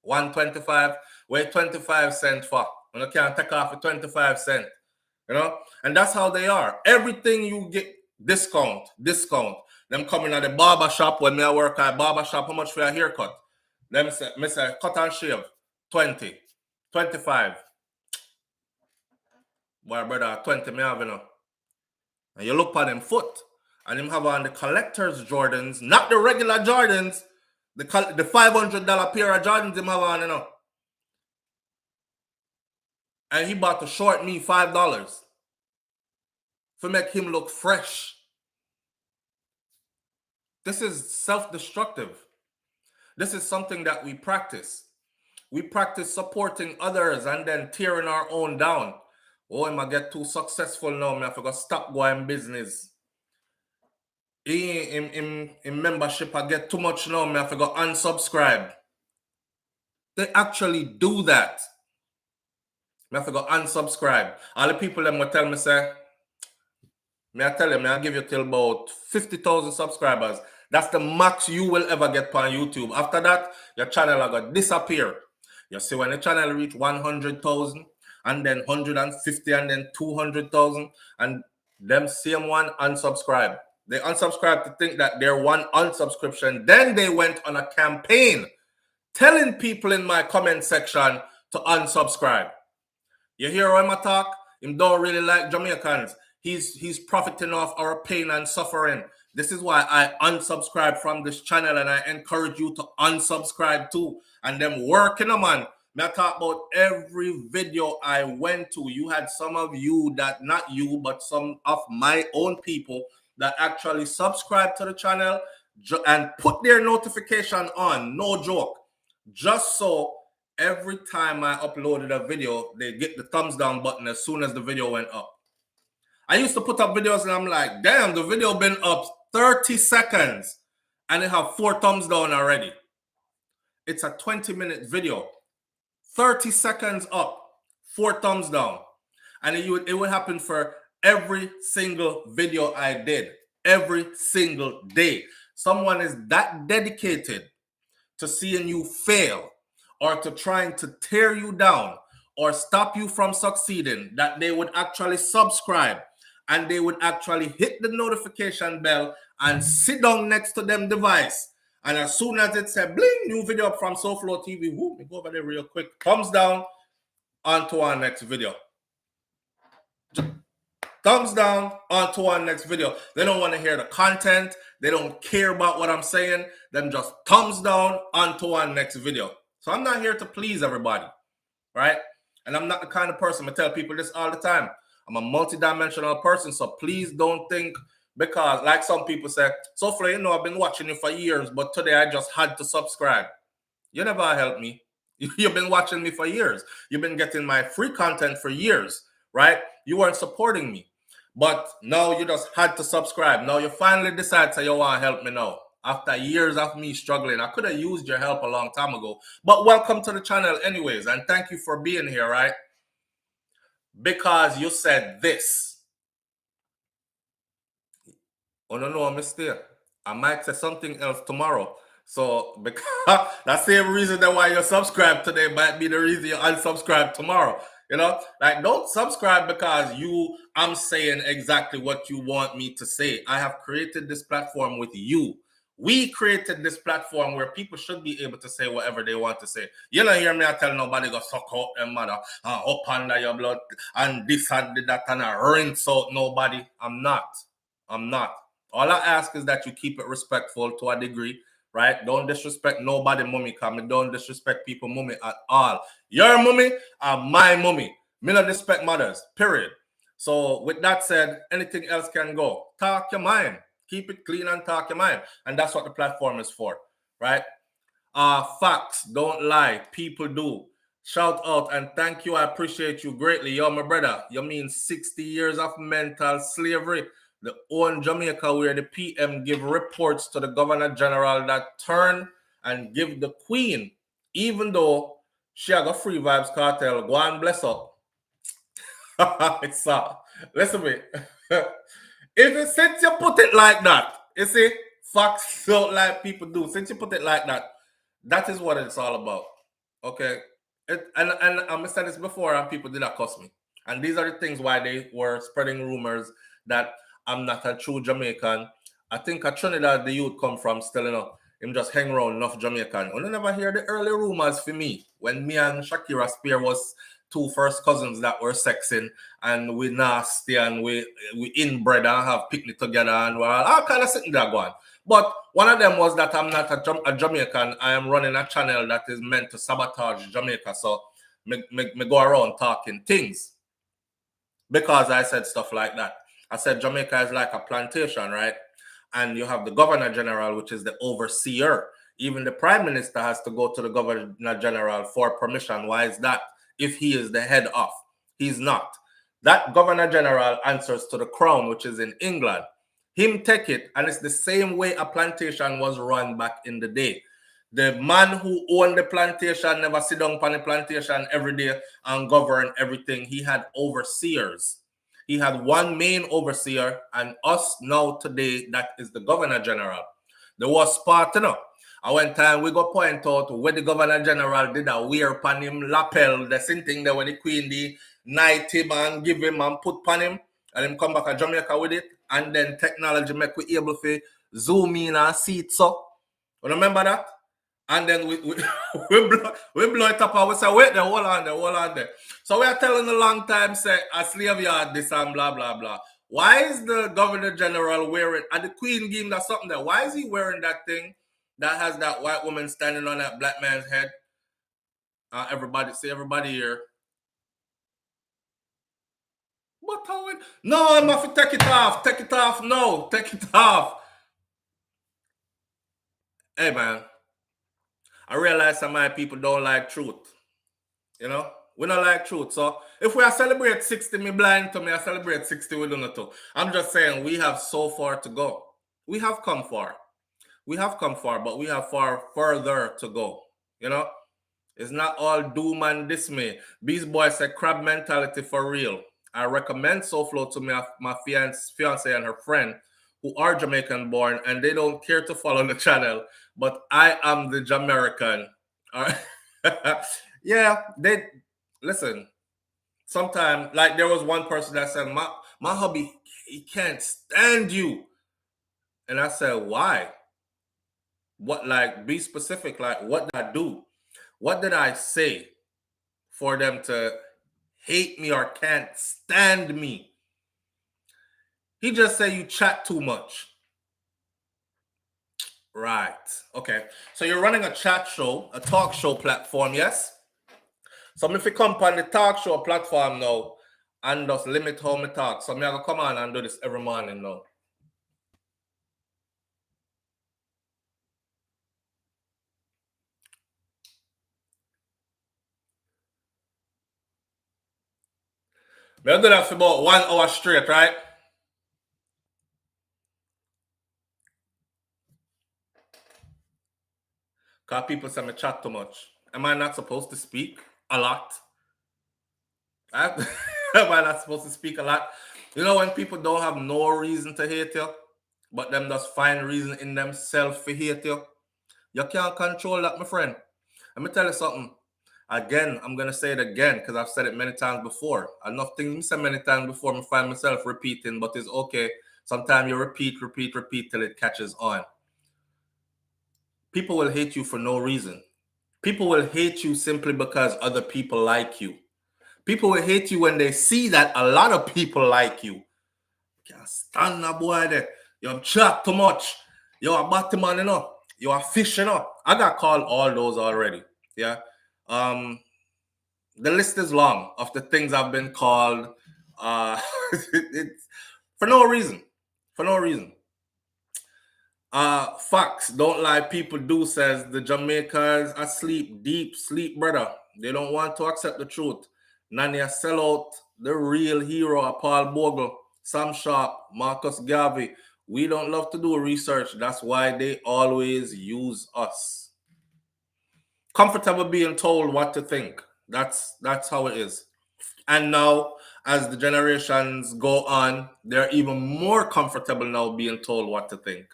125. Wait 25 cents for. And I can't take off for 25 cents. You know, and that's how they are. Everything you get discount. Them coming at the barber shop when I work at barber shop. How much for a haircut? Them say cut and shave 20, 25. Boy, brother, 20 me have, you know. And you look at them foot, and them have on the collector's Jordans, not the regular Jordans. The $500 pair of Jordans them have on, you know. And he bought to short me $5 to make him look fresh. This is self-destructive. This is something that we practice. We practice supporting others and then tearing our own down. Oh, I'm going to get too successful now. I have to stop going business. In membership, I get too much now. I have to unsubscribe. They actually do that. I have to unsubscribe. All the people that will tell me, say, I tell you, I'll give you till about 50,000 subscribers. That's the max you will ever get on YouTube. After that, your channel are going to disappear. You see, when the channel reach 100,000, and then 150, and then 200,000, and them same one unsubscribe. They unsubscribe to think that they're one unsubscription. Then they went on a campaign telling people in my comment section to unsubscribe. You hear him talk? Him don't really like Jamaicans. He's profiting off our pain and suffering. This is why I unsubscribe from this channel, and I encourage you to unsubscribe too. And them working, man. I talk about every video I went to. You had some of you that, not you, but some of my own people that actually subscribe to the channel and put their notification on. No joke. Just so every time I uploaded a video, they get the thumbs down button as soon as the video went up. I used to put up videos and I'm like, damn, the video been up 30 seconds and it have 4 thumbs down already. It's a 20-minute video. 30 seconds up, 4 thumbs down. And it would happen for every single video I did, every single day. Someone is that dedicated to seeing you fail or to trying to tear you down or stop you from succeeding, that they would actually subscribe and they would actually hit the notification bell and sit down next to them device. And as soon as it said, bling, new video up from SouFLoTV, whoop, me go over there real quick, thumbs down, on to our next video. Thumbs down, on to our next video. They don't want to hear the content. They don't care about what I'm saying. Then just thumbs down, on to our next video. So I'm not here to please everybody, right? And I'm not the kind of person, I tell people this all the time. I'm a multidimensional person, so please don't think, because like some people say, SouFLo, you know, I've been watching you for years, but today I just had to subscribe. You never helped me. You've been watching me for years. You've been getting my free content for years, right? You weren't supporting me. But now you just had to subscribe. Now you finally decide that you want to help me now. After years of me struggling, I could have used your help a long time ago. But welcome to the channel anyways, and thank you for being here, right? Because you said this. Oh, no, I'm still. I might say something else tomorrow. So, because that same reason that why you subscribe today might be the reason you unsubscribe tomorrow. You know, like, don't subscribe because I'm saying exactly what you want me to say. I have created this platform with you. We created this platform where people should be able to say whatever they want to say. You don't hear me, I tell nobody go suck out their mother, up under your blood, and this and that, and I rinse out nobody. I'm not. All I ask is that you keep it respectful to a degree, right? Don't disrespect nobody, mommy, because don't disrespect people, mommy, at all. Your mommy are my mommy. Me not respect mothers, period. So with that said, anything else can go. Talk your mind. Keep it clean and talk your mind. And that's what the platform is for, right? Facts, don't lie. People do. Shout out and thank you. I appreciate you greatly. You're my brother. You mean 60 years of mental slavery. The own Jamaica where the PM give reports to the Governor General that turn and give the Queen, even though she got free vibes cartel, go and bless up. It's listen to me. Since you put it like that, you see, facts don't like people do. Since you put it like that, that is what it's all about. Okay? And I said this before and people did not cuss me. And these are the things why they were spreading rumors that I'm not a true Jamaican. I think a Trinidad the youth come from still, you know, him just hang around enough Jamaican. You never hear the early rumors for me when me and Shakira Spear was 2 first cousins that were sexing and we nasty and we inbred and have picnic together and we're all kind of sitting there going. But one of them was that I'm not a Jamaican. I am running a channel that is meant to sabotage Jamaica. So me go around talking things because I said stuff like that. I said Jamaica is like a plantation, right? And you have the Governor General, which is the overseer. Even the Prime Minister has to go to the Governor General for permission. Why is that? If he is the head of, he's not. That Governor General answers to the Crown, which is in England. Him take it, and it's the same way a plantation was run back in the day. The man who owned the plantation never sit down on the plantation every day and govern everything. He had overseers. He had one main overseer, and us now today, that is the Governor General. The worst part, you know, and one time we go point out where the Governor General did a wear upon him lapel, the same thing that when the Queen the knight him and give him and put upon him, and him come back to Jamaica with it, and then technology make we able to zoom in and see it so. You remember that? And then we blow it up and we say, wait there, hold on there. So we are telling a long time, say, a slave yard this and blah, blah, blah. Why is the Governor General wearing, and the Queen gave him that something there, why is he wearing that thing that has that white woman standing on that black man's head? Everybody here. What how it? No, I'm have to take it off. Take it off. No, take it off. Hey man, I realize some of my people don't like truth. You know, we don't like truth. So if we are celebrate 60, me blind to me, I celebrate 60 we don't know too. I'm just saying we have so far to go. We have come far. We have come far, but we have far further to go. You know, it's not all doom and dismay. Beast Boy said crab mentality for real. I recommend SouFLo to my fiance and her friend who are Jamaican born and they don't care to follow the channel, but I am the Jamaican. All right. Yeah, they listen. Sometimes, like there was one person that said, my hubby, he can't stand you. And I said, why? What, like, be specific, like what did I do? What did I say for them to hate me or can't stand me? He just said you chat too much. Right. Okay. So you're running a chat show, a talk show platform, yes? So if you come on the talk show platform now and just limit how me talk. So I'm going to come on and do this every morning now. I'll do that for about 1 hour straight, right? Because people say me chat too much. Am I not supposed to speak a lot? Am I not supposed to speak a lot? You know when people don't have no reason to hate you, but them just find reason in themselves to hate you? You can't control that, my friend. Let me tell you something. Again, I'm going to say it again because I've said it many times before. Enough things I said many times before, I find myself repeating, but it's okay. Sometimes you repeat till it catches on. People will hate you for no reason. People will hate you simply because other people like you. People will hate you when they see that a lot of people like you. Can't stand that boy there. You chat too much. You're a Batman, you know. You are fishing up. I got called all those already. Yeah. The list is long of the things I've been called. It's for no reason. For no reason. Facts, don't lie, people do, says the Jamaicans asleep, deep sleep, brother. They don't want to accept the truth. Nania sell out the real hero, Paul Bogle, Sam Sharp, Marcus Garvey. We don't love to do research. That's why they always use us. Comfortable being told what to think. That's how it is. And now, as the generations go on, they're even more comfortable now being told what to think.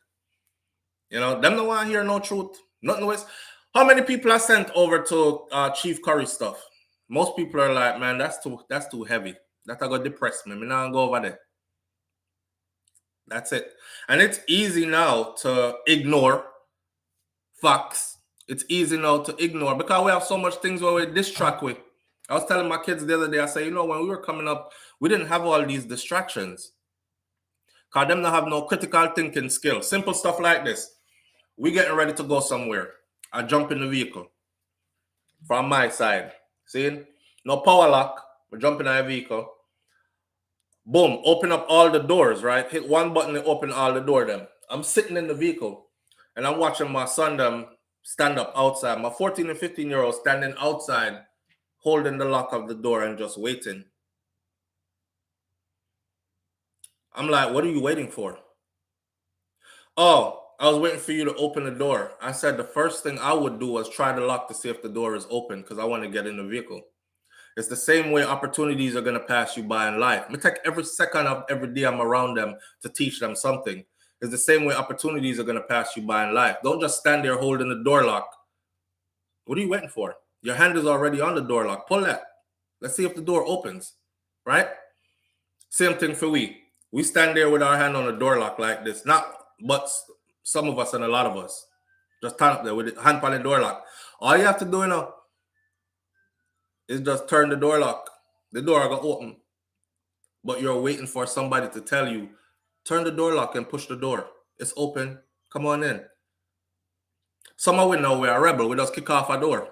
You know, them don't want to hear no truth. Nothing was. How many people are sent over to Chief Curry stuff? Most people are like, man, that's too heavy. That's gonna depress me. Me now go over there. That's it. And it's easy now to ignore facts. It's easy now to ignore because we have so much things where we distract with. I was telling my kids the other day, I said, you know, when we were coming up, we didn't have all these distractions. Because them don't have no critical thinking skill. Simple stuff like this. We getting ready to go somewhere. I jump in the vehicle from my side. See? No power lock. We jump in our vehicle. Boom. Open up all the doors, right? Hit one button and open all the door them. I'm sitting in the vehicle and I'm watching my son them stand up outside. My 14 and 15-year-old standing outside, holding the lock of the door and just waiting. I'm like, what are you waiting for? Oh, I was waiting for you to open the door. I said the first thing I would do was try the lock to see if the door is open because I want to get in the vehicle. It's the same way opportunities are going to pass you by in life. I take every second of every day I'm around them to teach them something. It's the same way opportunities are going to pass you by in life. Don't just stand there holding the door lock. What are you waiting for? Your hand is already on the door lock. Pull that. Let's see if the door opens, right? Same thing for we. We stand there with our hand on the door lock like this. Not but some of us and a lot of us. Just stand up there with the hand on the door lock. All you have to do, is just turn the door lock. The door will open. But you're waiting for somebody to tell you, turn the door lock and push the door. It's open. Come on in. Some of we know we're a rebel. We just kick off a door.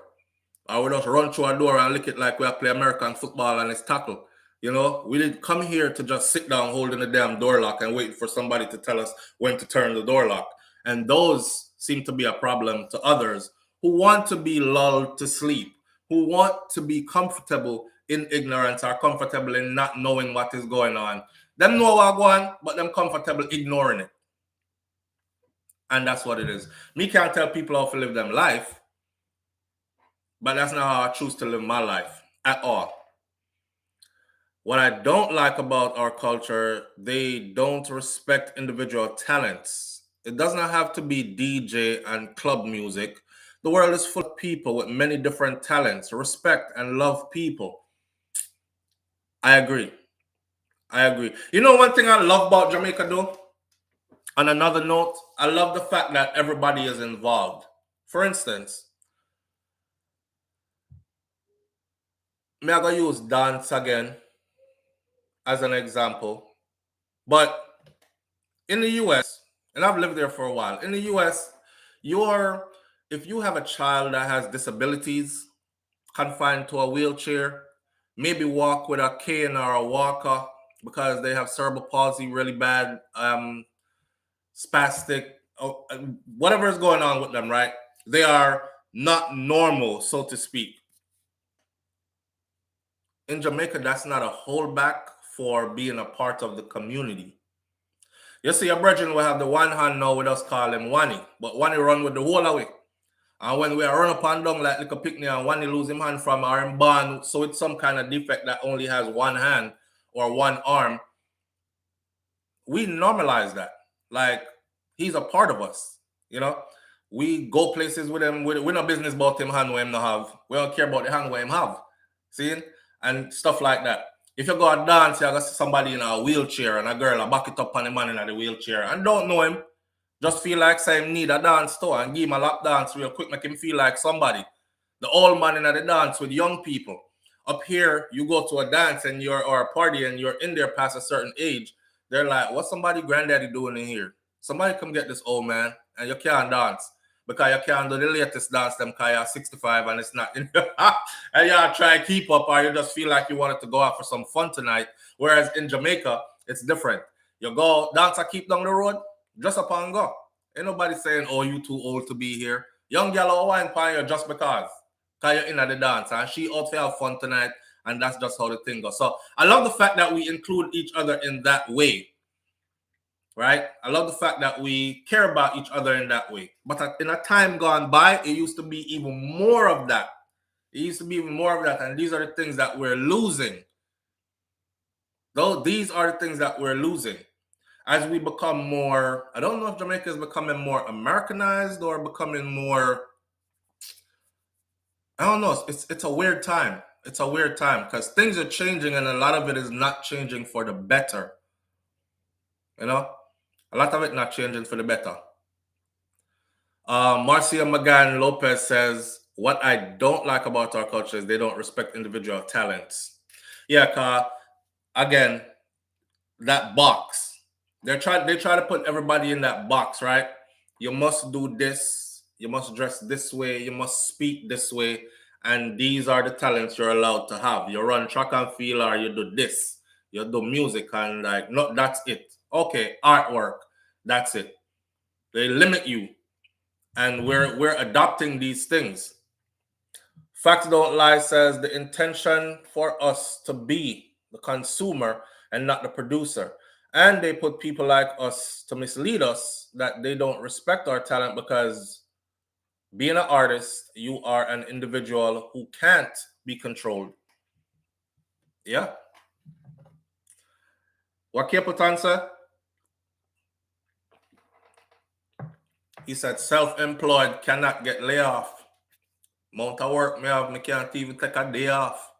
Or we just run through a door and lick it like we play American football and it's tackle. We didn't come here to just sit down holding the damn door lock and waiting for somebody to tell us when to turn the door lock. And those seem to be a problem to others who want to be lulled to sleep, who want to be comfortable in ignorance or comfortable in not knowing what is going on. Them know what's going on, but them comfortable ignoring it. And that's what it is. Me can't tell people how to live them life, but that's not how I choose to live my life at all. What I don't like about our culture, they don't respect individual talents. It does not have to be DJ and club music. The world is full of people with many different talents. Respect and love people. I agree. One thing I love about Jamaica, though? On another note, I love the fact that everybody is involved. For instance, I'm going to use dance again as an example. But in the US, and I've lived there for a while, in the US, if you have a child that has disabilities, confined to a wheelchair, maybe walk with a cane or a walker because they have cerebral palsy really bad, spastic, whatever is going on with them, right? They are not normal, so to speak. In Jamaica, that's not a holdback for being a part of the community. You see, a brethren will have the one hand now, we just call him Wani, but Wani run with the whole away. And when we are run up and down like little picnic and Wani lose him hand from or him born, so it's some kind of defect that only has one hand or one arm, we normalize that. Like, he's a part of us, We go places with him. We're no business about him hand where him no have. We don't care about the hand where him have. See? And stuff like that. If you go and dance, you got somebody in a wheelchair and a girl a back it up on the man in the wheelchair and don't know him. Just feel like say him need a dance too and give him a lap dance real quick, make him feel like somebody. The old man in the dance with young people. Up here, you go to a dance and or a party and you're in there past a certain age. They're like, what's somebody granddaddy doing in here? Somebody come get this old man and you can't dance. Because you can't do the latest dance them because you're 65 and it's not in and you try to keep up or you just feel like you wanted to go out for some fun tonight. Whereas in Jamaica, it's different. You go dance and keep down the road, just up and go. Ain't nobody saying, oh, you too old to be here. Young girl or wine pan you just because you're in the dance and she out to have fun tonight and that's just how the thing goes. So I love the fact that we include each other in that way. Right? I love the fact that we care about each other in that way. But in a time gone by, it used to be even more of that. And these are the things that we're losing. These are the things that we're losing. As we become more, I don't know if Jamaica is becoming more Americanized or becoming more, I don't know. It's a weird time. It's a weird time because things are changing and a lot of it is not changing for the better. A lot of it not changing for the better. Marcia McGann Lopez says, what I don't like about our culture is they don't respect individual talents. Yeah, again, that box. They try to put everybody in that box, right? You must do this. You must dress this way. You must speak this way. And these are the talents you're allowed to have. You run track and field or you do this. You do music and no, that's it. Okay, artwork. That's it. They limit you. And we're adopting these things. Facts Don't Lie says the intention for us to be the consumer and not the producer. And they put people like us to mislead us that they don't respect our talent because being an artist, you are an individual who can't be controlled. Yeah. What Capleton said? He said self-employed cannot get laid off. Amount of work me have, me can't even take a day off.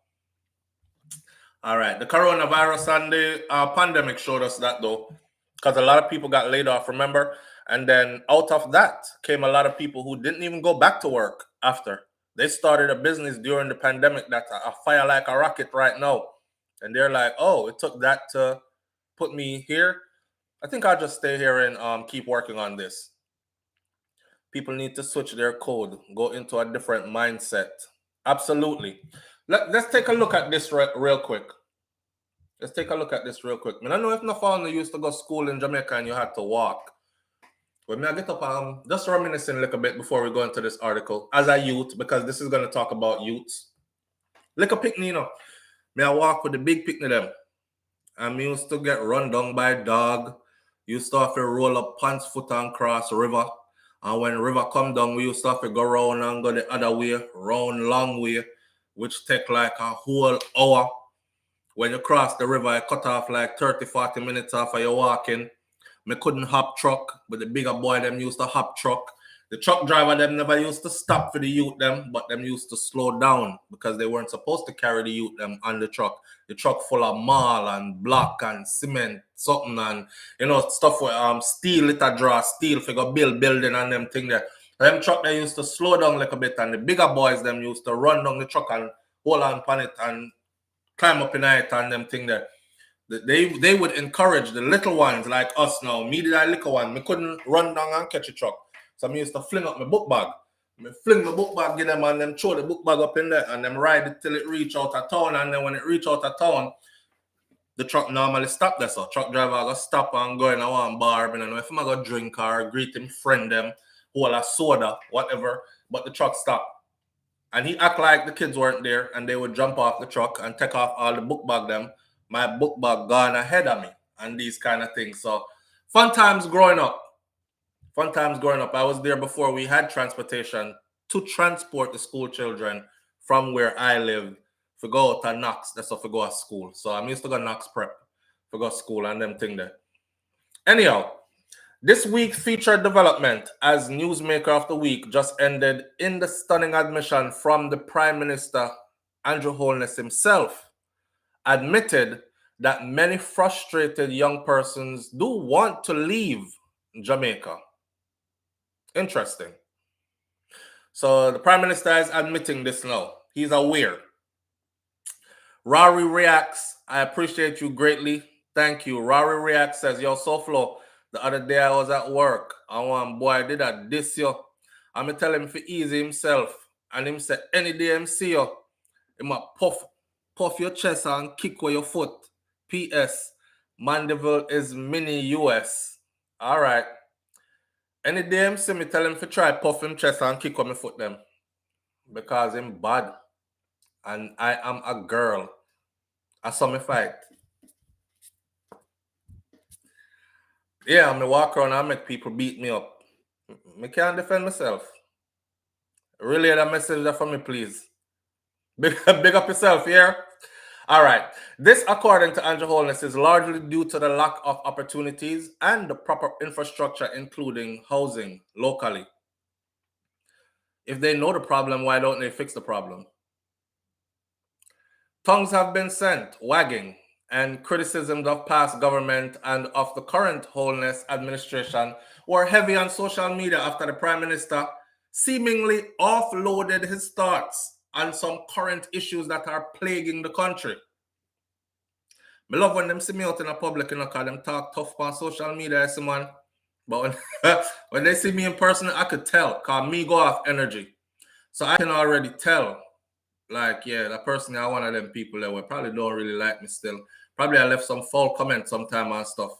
All right. The coronavirus and the pandemic showed us that though, because a lot of people got laid off. Remember, And then out of that came a lot of people who didn't even go back to work after. They started a business during the pandemic that's a fire like a rocket right now. And they're like, oh, it took that to put me here. I think I'll just stay here and keep working on this. People need to switch their code, go into a different mindset. Absolutely. Let's take a look at this real quick. Let's take a look at this real quick. I don't know if no used to go to school in Jamaica and you had to walk. But me, I get up, just reminiscing a little bit before we go into this article as a youth, because this is going to talk about youths. Little picnic, you know. Me, I walk with the big picnic them. And me used to get run down by a dog. Used to have to roll up pants foot and cross river. And when river come down, we used to have to go round and go the other way, round long way, which take like a whole hour. When you cross the river, it cut off like 30, 40 minutes after you're walking. Me couldn't hop truck, but the bigger boy them used to hop truck. The truck driver them never used to stop for the youth them, but them used to slow down because they weren't supposed to carry the youth them on the truck. The truck full of marl and block and cement, something, and you know, stuff with steel, little draw steel for go build building and them thing there. Them truck they used to slow down like a bit, and the bigger boys them used to run down the truck and hold on upon it and climb up in it and them thing there. They would encourage the little ones like us now. Me did that little one. Me couldn't run down and catch a truck. So I used to fling up my book bag. Me fling my book bag, get them and them throw the book bag up in there and them ride it till it reach out of town. And then when it reach out of town, the truck normally stop there. So truck driver go stop and go in a one bar. And if I'm go drink or greet him, friend them, hold a soda, whatever. But the truck stop. And he act like the kids weren't there and they would jump off the truck and take off all the book bag them. My book bag gone ahead of me and these kind of things. So fun times growing up. Fun times growing up. I was there before we had transportation to transport the school children from where I lived to go to Knox. That's how to go to school. So I'm used to go Knox prep to go to school and them thing there. Anyhow, this week's featured development as Newsmaker of the Week just ended in the stunning admission from the Prime Minister, Andrew Holness himself, admitted that many frustrated young persons do want to leave Jamaica. Interesting. So the Prime Minister is admitting this now. He's aware. Rory reacts, I appreciate you greatly. Thank you. Rory reacts, says, yo, SouFLo, the other day I was at work and one boy did a diss yo. I'm going to tell him to easy himself. And him say, any day him see you, he might puff your chest and kick with your foot. P.S. Mandeville is mini US. All right. Any day him see me, tell him to try puff him chest and kick with my foot them. Because him bad. And I am a girl. I saw me fight. Yeah, I'm walk around and make people beat me up. I can't defend myself. Relay that message for me, please. Big up yourself, yeah? All right. This, according to Andrew Holness, is largely due to the lack of opportunities and the proper infrastructure, including housing locally. If they know the problem, why don't they fix the problem? Tongues have been sent, wagging, and criticisms of past government and of the current Holness administration were heavy on social media after the Prime Minister seemingly offloaded his thoughts on some current issues that are plaguing the country. I love when them see me out in the public, you know, because them talk tough on social media, man. But when they see me in person, I could tell, because me go off energy. So I can already tell, like, yeah, that person is one of them people that will probably don't really like me still. Probably I left some foul comments sometime and stuff.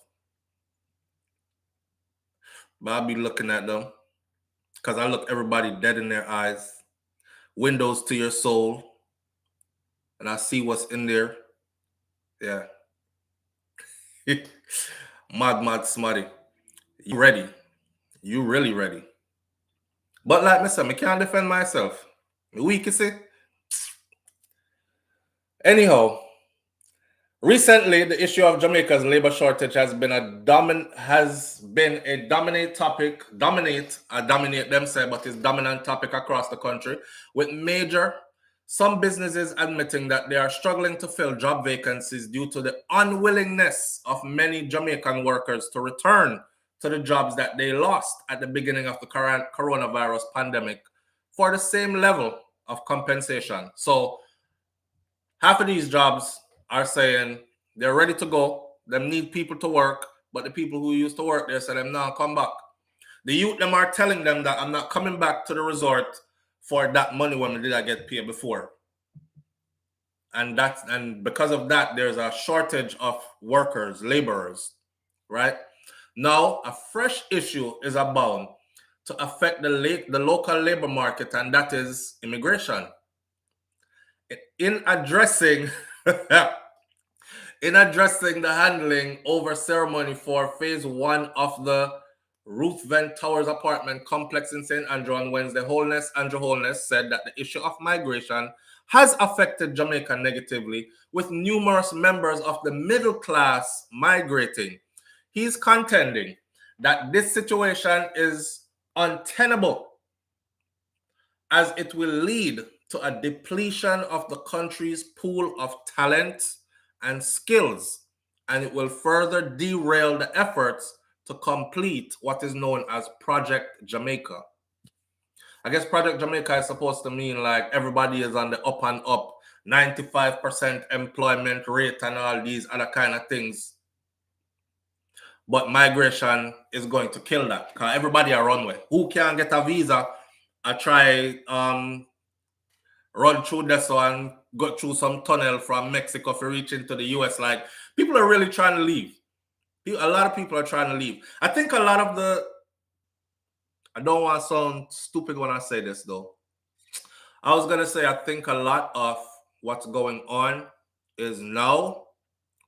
But I'll be looking at them, because I look everybody dead in their eyes. Windows to your soul. And I see what's in there. Yeah. Mad smarty. You ready? You really ready? But like I said, I can't defend myself. Weak, you see? Anyhow, recently the issue of Jamaica's labor shortage has been a dominant topic, but it's dominant topic across the country, with some businesses admitting that they are struggling to fill job vacancies due to the unwillingness of many Jamaican workers to return to the jobs that they lost at the beginning of the coronavirus pandemic for the same level of compensation. So half of these jobs are saying they're ready to go, them need people to work, but the people who used to work there say them now come back. The youth them are telling them that I'm not coming back to the resort for that money when did I get paid before. And because of that, there's a shortage of workers, laborers, right? Now, a fresh issue is abound to affect the local labor market, and that is immigration. In addressing the handling over ceremony for phase 1 of the Ruth Van Towers apartment complex in St. Andrew on Wednesday, Andrew Holness said that the issue of migration has affected Jamaica negatively, with numerous members of the middle class migrating. He's contending that this situation is untenable, as it will lead to a depletion of the country's pool of talent and skills, and it will further derail the efforts to complete what is known as Project Jamaica. I guess Project Jamaica is supposed to mean like everybody is on the up and up, 95% employment rate and all these other kind of things. But migration is going to kill that, because everybody are runway. Who can get a visa? I try run through this and go through some tunnel from Mexico for reach into the US. Like, people are really trying to leave. A lot of people are trying to leave. I think a lot of I don't want to sound stupid when I say this, though. I was going to say I think a lot of what's going on is now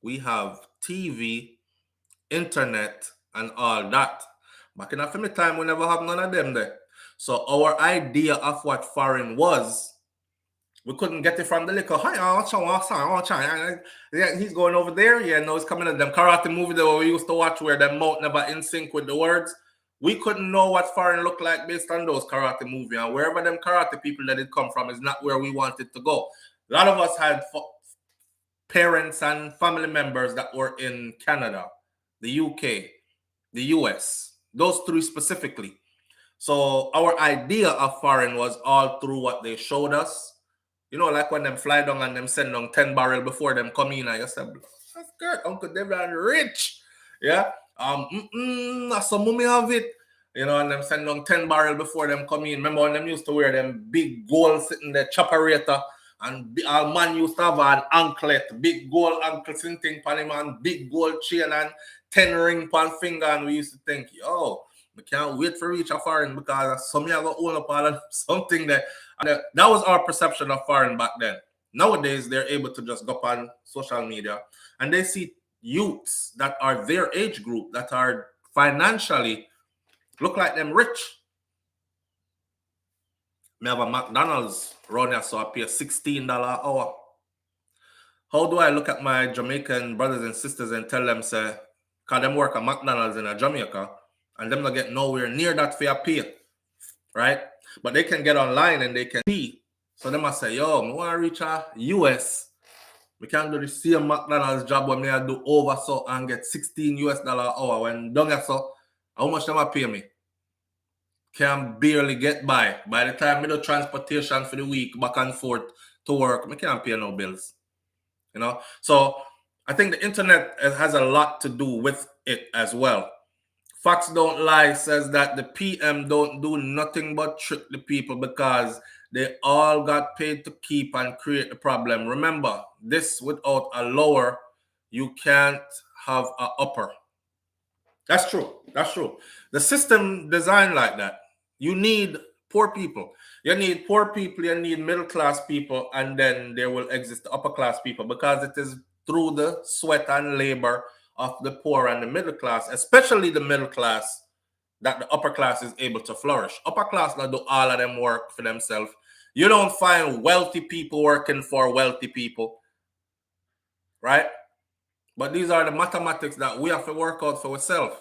we have TV, internet, and all that. Back in the time, we never have none of them there. So our idea of what foreign was, we couldn't get it from the liquor. Yeah, he's going over there. Yeah, no, he's coming at them karate movie that we used to watch where their mouth never in sync with the words. We couldn't know what foreign looked like based on those karate movies. And wherever them karate people that it come from is not where we wanted to go. A lot of us had parents and family members that were in Canada, the UK, the US, those three specifically. So our idea of foreign was all through what they showed us. You know, like when them fly down and them send down 10 barrel before them come in, and you say, that's good, Uncle David rich. Yeah. Some mummy have it. You know, and them send down 10 barrel before them come in. Remember when them used to wear them big gold sitting there, chopperata, and our man used to have an anklet, big gold anklet thing on him, and big gold chain and 10 ring on finger, and we used to think, yo, we can't wait for reach a foreign because some of go own up all something that was our perception of foreign back then. Nowadays, they're able to just go on social media and they see youths that are their age group that are financially look like them rich. Me have a McDonald's around here, so I pay $16 an hour. How do I look at my Jamaican brothers and sisters and tell them, say, because them work at McDonald's in Jamaica, and them not get nowhere near that fair pay, right? But they can get online and they can see. So they must say, yo, I want to reach a US. We can't do the same McDonald's job when I do over so and get $16 an hour. When done so, how much them pay me? Can barely get by. By the time I do transportation for the week back and forth to work, I can't pay no bills. You know? So I think the internet has a lot to do with it as well. Facts Don't Lie says that the PM don't do nothing but trick the people because they all got paid to keep and create the problem. Remember, this without a lower, you can't have an upper. That's true. That's true. The system designed like that. You need poor people. You need poor people, you need middle class people, and then there will exist the upper class people because it is through the sweat and labor of the poor and the middle class, especially the middle class, that the upper class is able to flourish. Upper class not do all of them work for themselves. You don't find wealthy people working for wealthy people, right? But these are the mathematics that we have to work out for ourselves.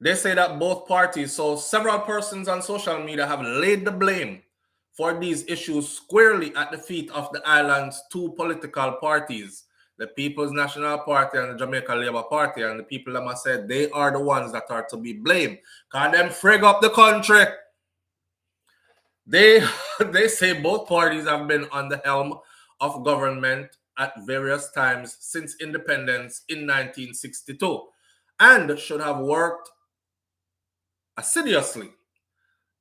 They say that both parties, so several persons on social media have laid the blame for these issues squarely at the feet of the island's two political parties. the People's National Party and the Jamaica Labour Party, and the people that must said they are the ones that are to be blamed. Because them frig up the country. They say both parties have been on the helm of government at various times since independence in 1962 and should have worked assiduously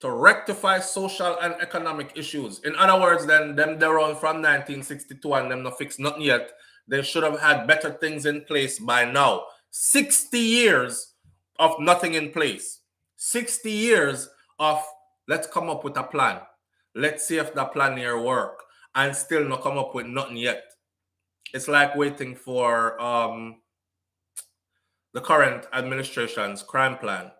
to rectify social and economic issues. In other words, then them they're on from 1962 and them not fixed nothing yet. They should have had better things in place by now. 60 years of nothing in place. 60 years of let's come up with a plan. Let's see if that plan here work. And still not come up with nothing yet. It's like waiting for the current administration's crime plan,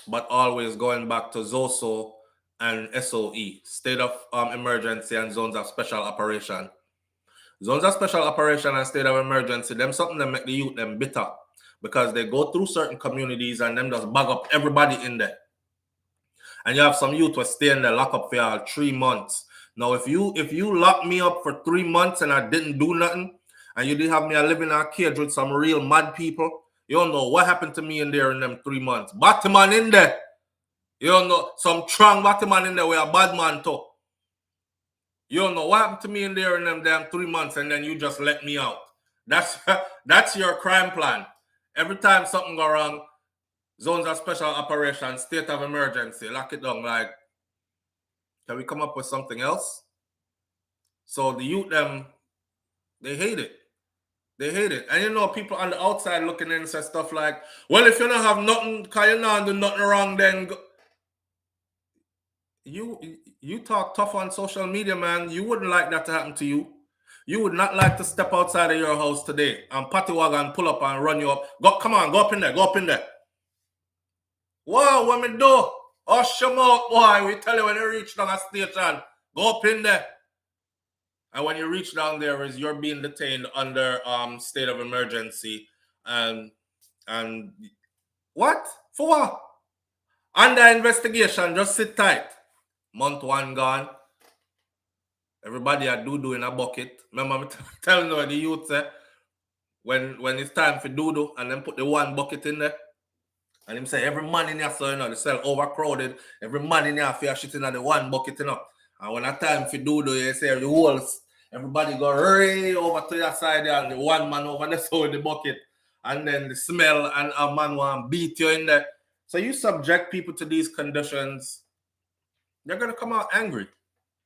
but always going back to ZOSO and SOE, state of emergency and zones of special operation. Zones of special operation and state of emergency, them something that make the youth them bitter because they go through certain communities and them just bag up everybody in there. And you have some youth who stay in there lock up for 3 months. Now, if you lock me up for 3 months and I didn't do nothing, and you did have me living in a cage with some real mad people, you don't know what happened to me in there in them 3 months. Batman in there. You don't know some strong Batman in there with a bad man too. You don't know what happened to me in there in them damn 3 months and then you just let me out. That's your crime plan. Every time something go wrong, zones of special operations, state of emergency, lock it down. Like, can we come up with something else? So the youth them, they hate it. They hate it. And you know, people on the outside looking in and say stuff like, well, if you don't have nothing, because you not do nothing wrong, then go. You talk tough on social media, man. You wouldn't like that to happen to you. You would not like to step outside of your house today and patty wagon, pull up and run you up. Come on, go up in there, go up in there. Wow, what me do? Hush your mouth, boy. We tell you when you reach down a station, go up in there. And when you reach down there, is you're being detained under state of emergency and what? For what? Under investigation, just sit tight. Month 1 gone. Everybody are do in a bucket. Remember me telling you the youth say when it's time for do and then put the 1 bucket in there. And him say every man in here, so you know, the cell overcrowded. Every man in here fear shit in the 1 bucket, you know. And when it's time for do, you say the whole everybody go right over to your side there and the 1 man over there so with the bucket. And then the smell and a man want beat you in there. So you subject people to these conditions, they're gonna come out angry.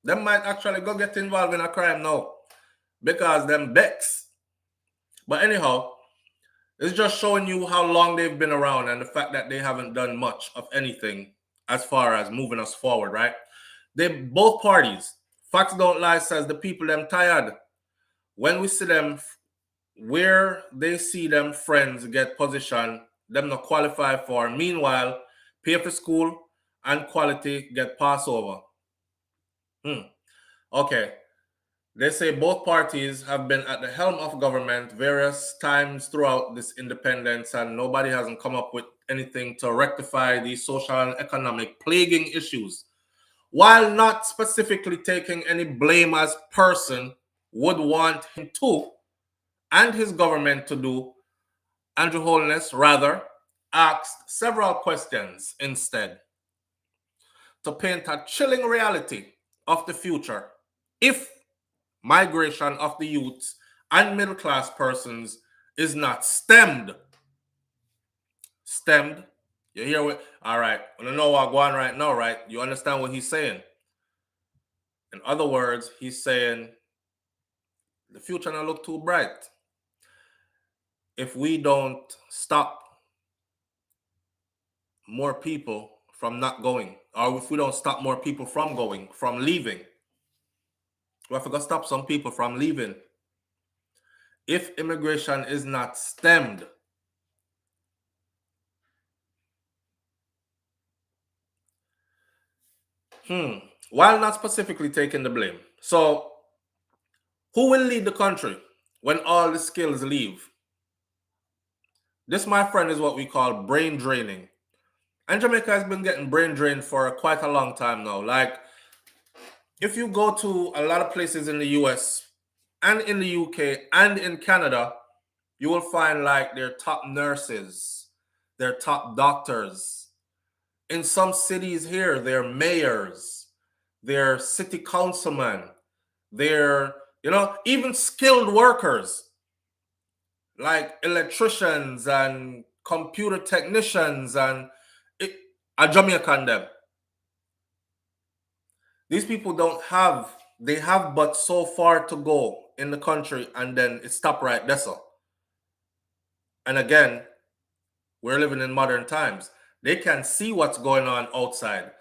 They might actually go get involved in a crime now because them becks. But anyhow, it's just showing you how long they've been around and the fact that they haven't done much of anything as far as moving us forward, right? They both parties, facts don't lie, says the people them tired. When we see them where they see them friends get position, them not qualify for. Meanwhile, pay for school and quality get passed over. Okay. They say both parties have been at the helm of government various times throughout this independence, and nobody hasn't come up with anything to rectify these social and economic plaguing issues. While not specifically taking any blame as person would want him to and his government to do, Andrew Holness rather asked several questions instead to paint a chilling reality of the future if migration of the youths and middle class persons is not stemmed. Stemmed? You hear what? All right. I don't know what's going on right now, right? You understand what he's saying? In other words, he's saying the future don't look too bright if we don't stop more people from not going, or if we don't stop more people from going, from leaving. We have to stop some people from leaving. If immigration is not stemmed, while not specifically taking the blame. So, who will lead the country when all the skills leave? This, my friend, is what we call brain draining. And Jamaica has been getting brain drained for quite a long time now. Like, if you go to a lot of places in the US, and in the UK and in Canada, you will find like their top nurses, their top doctors. In some cities here, they're mayors, they're city councilmen, they're, even skilled workers like electricians and computer technicians and a Jamaican them. These people they have but so far to go in the country, and then it stop right there. So. And again, we're living in modern times. They can see what's going on outside.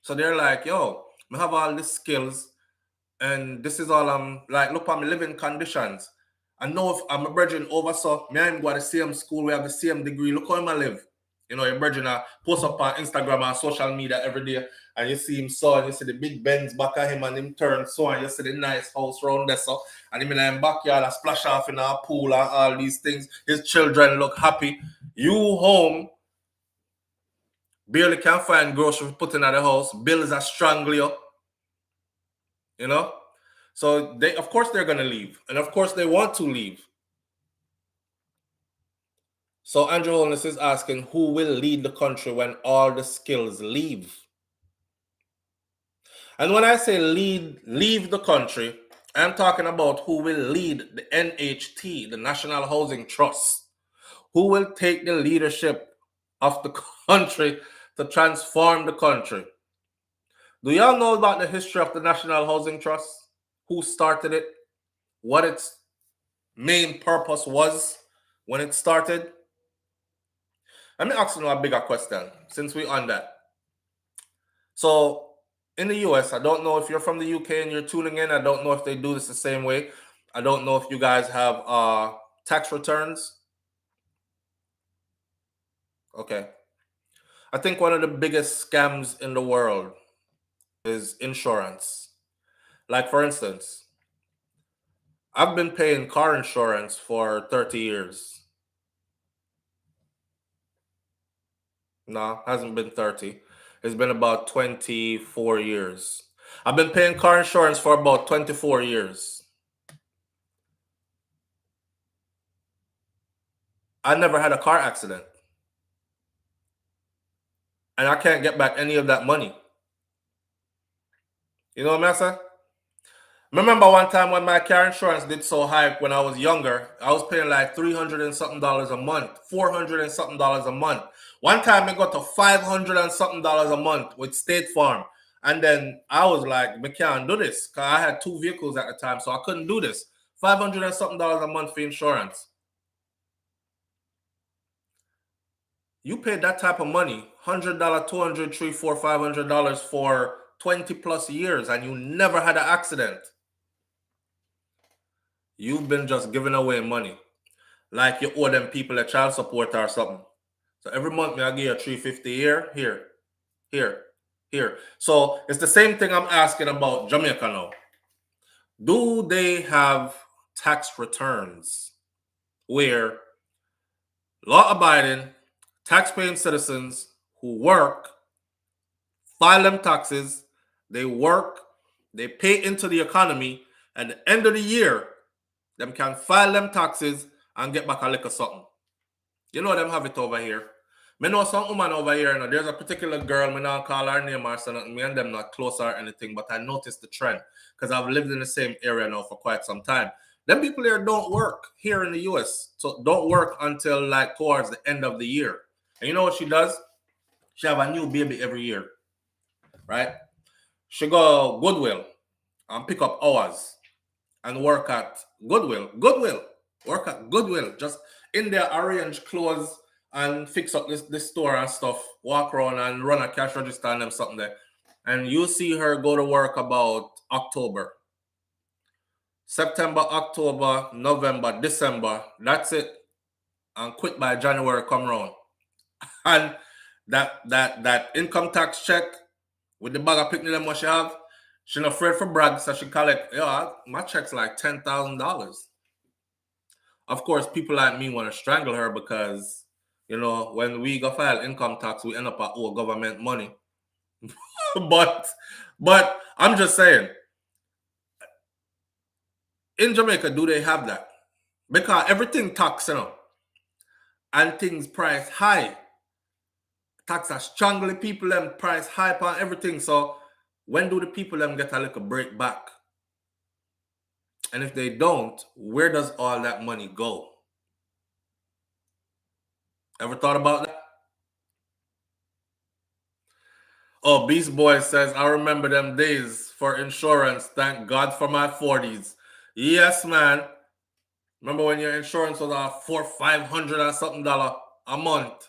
So they're like, yo, I have all these skills, and this is all I'm like, look at my living conditions. I know if I'm a virgin over, so me and him go to the same school, we have the same degree. Look how I live. Your virgin post up on Instagram and social media every day, and you see him so, and you see the big Benz back at him, and him turn so, and you see the nice house around there, so, and him in his backyard, and splash off in our pool and all these things. His children look happy. You home barely can find groceries putting at the house. Bills are strangling up. So of course they're gonna leave, and of course they want to leave. So Andrew Holness is asking, who will lead the country when all the skills leave? And when I say leave the country, I'm talking about who will lead the NHT, the National Housing Trust. Who will take the leadership of the country to transform the country? Do y'all know about the history of the National Housing Trust? Who started it? What its main purpose was when it started? Let me ask you a bigger question since we're on that. So in the US, I don't know if you're from the UK and you're tuning in. I don't know if they do this the same way. I don't know if you guys have tax returns. Okay. I think one of the biggest scams in the world is insurance. Like, for instance, I've been paying car insurance for 30 years. No, hasn't been 30. It's been about 24 years. I've been paying car insurance for about 24 years. I never had a car accident. And I can't get back any of that money. You know what I'm saying? Remember one time when my car insurance did so high when I was younger, I was paying like $300 and something a month, $400 and something a month. One time it got to $500 and something a month with State Farm. And then I was like, I can't do this, because I had 2 vehicles at the time, so I couldn't do this. $500 and something a month for insurance. You paid that type of money, $100, $200, $300, $400, $500 for 20 plus years, and you never had an accident. You've been just giving away money, like you owe them people a child support or something. So every month, I give you $350 here. So it's the same thing I'm asking about Jamaica now. Do they have tax returns where law-abiding, tax-paying citizens who work, file them taxes, they work, they pay into the economy, at the end of the year, them can file them taxes and get back a little something? You know them have it over here. Me know some woman over here, there's a particular girl, me not call her name or something, me and them not close or anything, but I noticed the trend because I've lived in the same area now for quite some time. Them people here don't work here in the US. So don't work until like towards the end of the year. And you know what she does? She have a new baby every year, right? She go Goodwill and pick up hours and work at Goodwill. Work at Goodwill. Just in there, arrange clothes and fix up this store and stuff. Walk around and run a cash register and them something there. And you see her go to work about October. September, October, November, December. That's it. And quit by January come around. And that income tax check with the bag of picnic them what she have, she not afraid for brag, so she collect, my check's like $10,000. Of course, people like me want to strangle her because, when we go file income tax, we end up at owe government money. but I'm just saying, In Jamaica, do they have that? Because everything tax, and things price high. Tax are strongly people them price high on everything. So when do the people them get a little break back? And if they don't, where does all that money go? Ever thought about that? Oh, Beast Boy says, I remember them days for insurance. Thank God for my 40s. Yes, man. Remember when your insurance was $400-500 or something a month?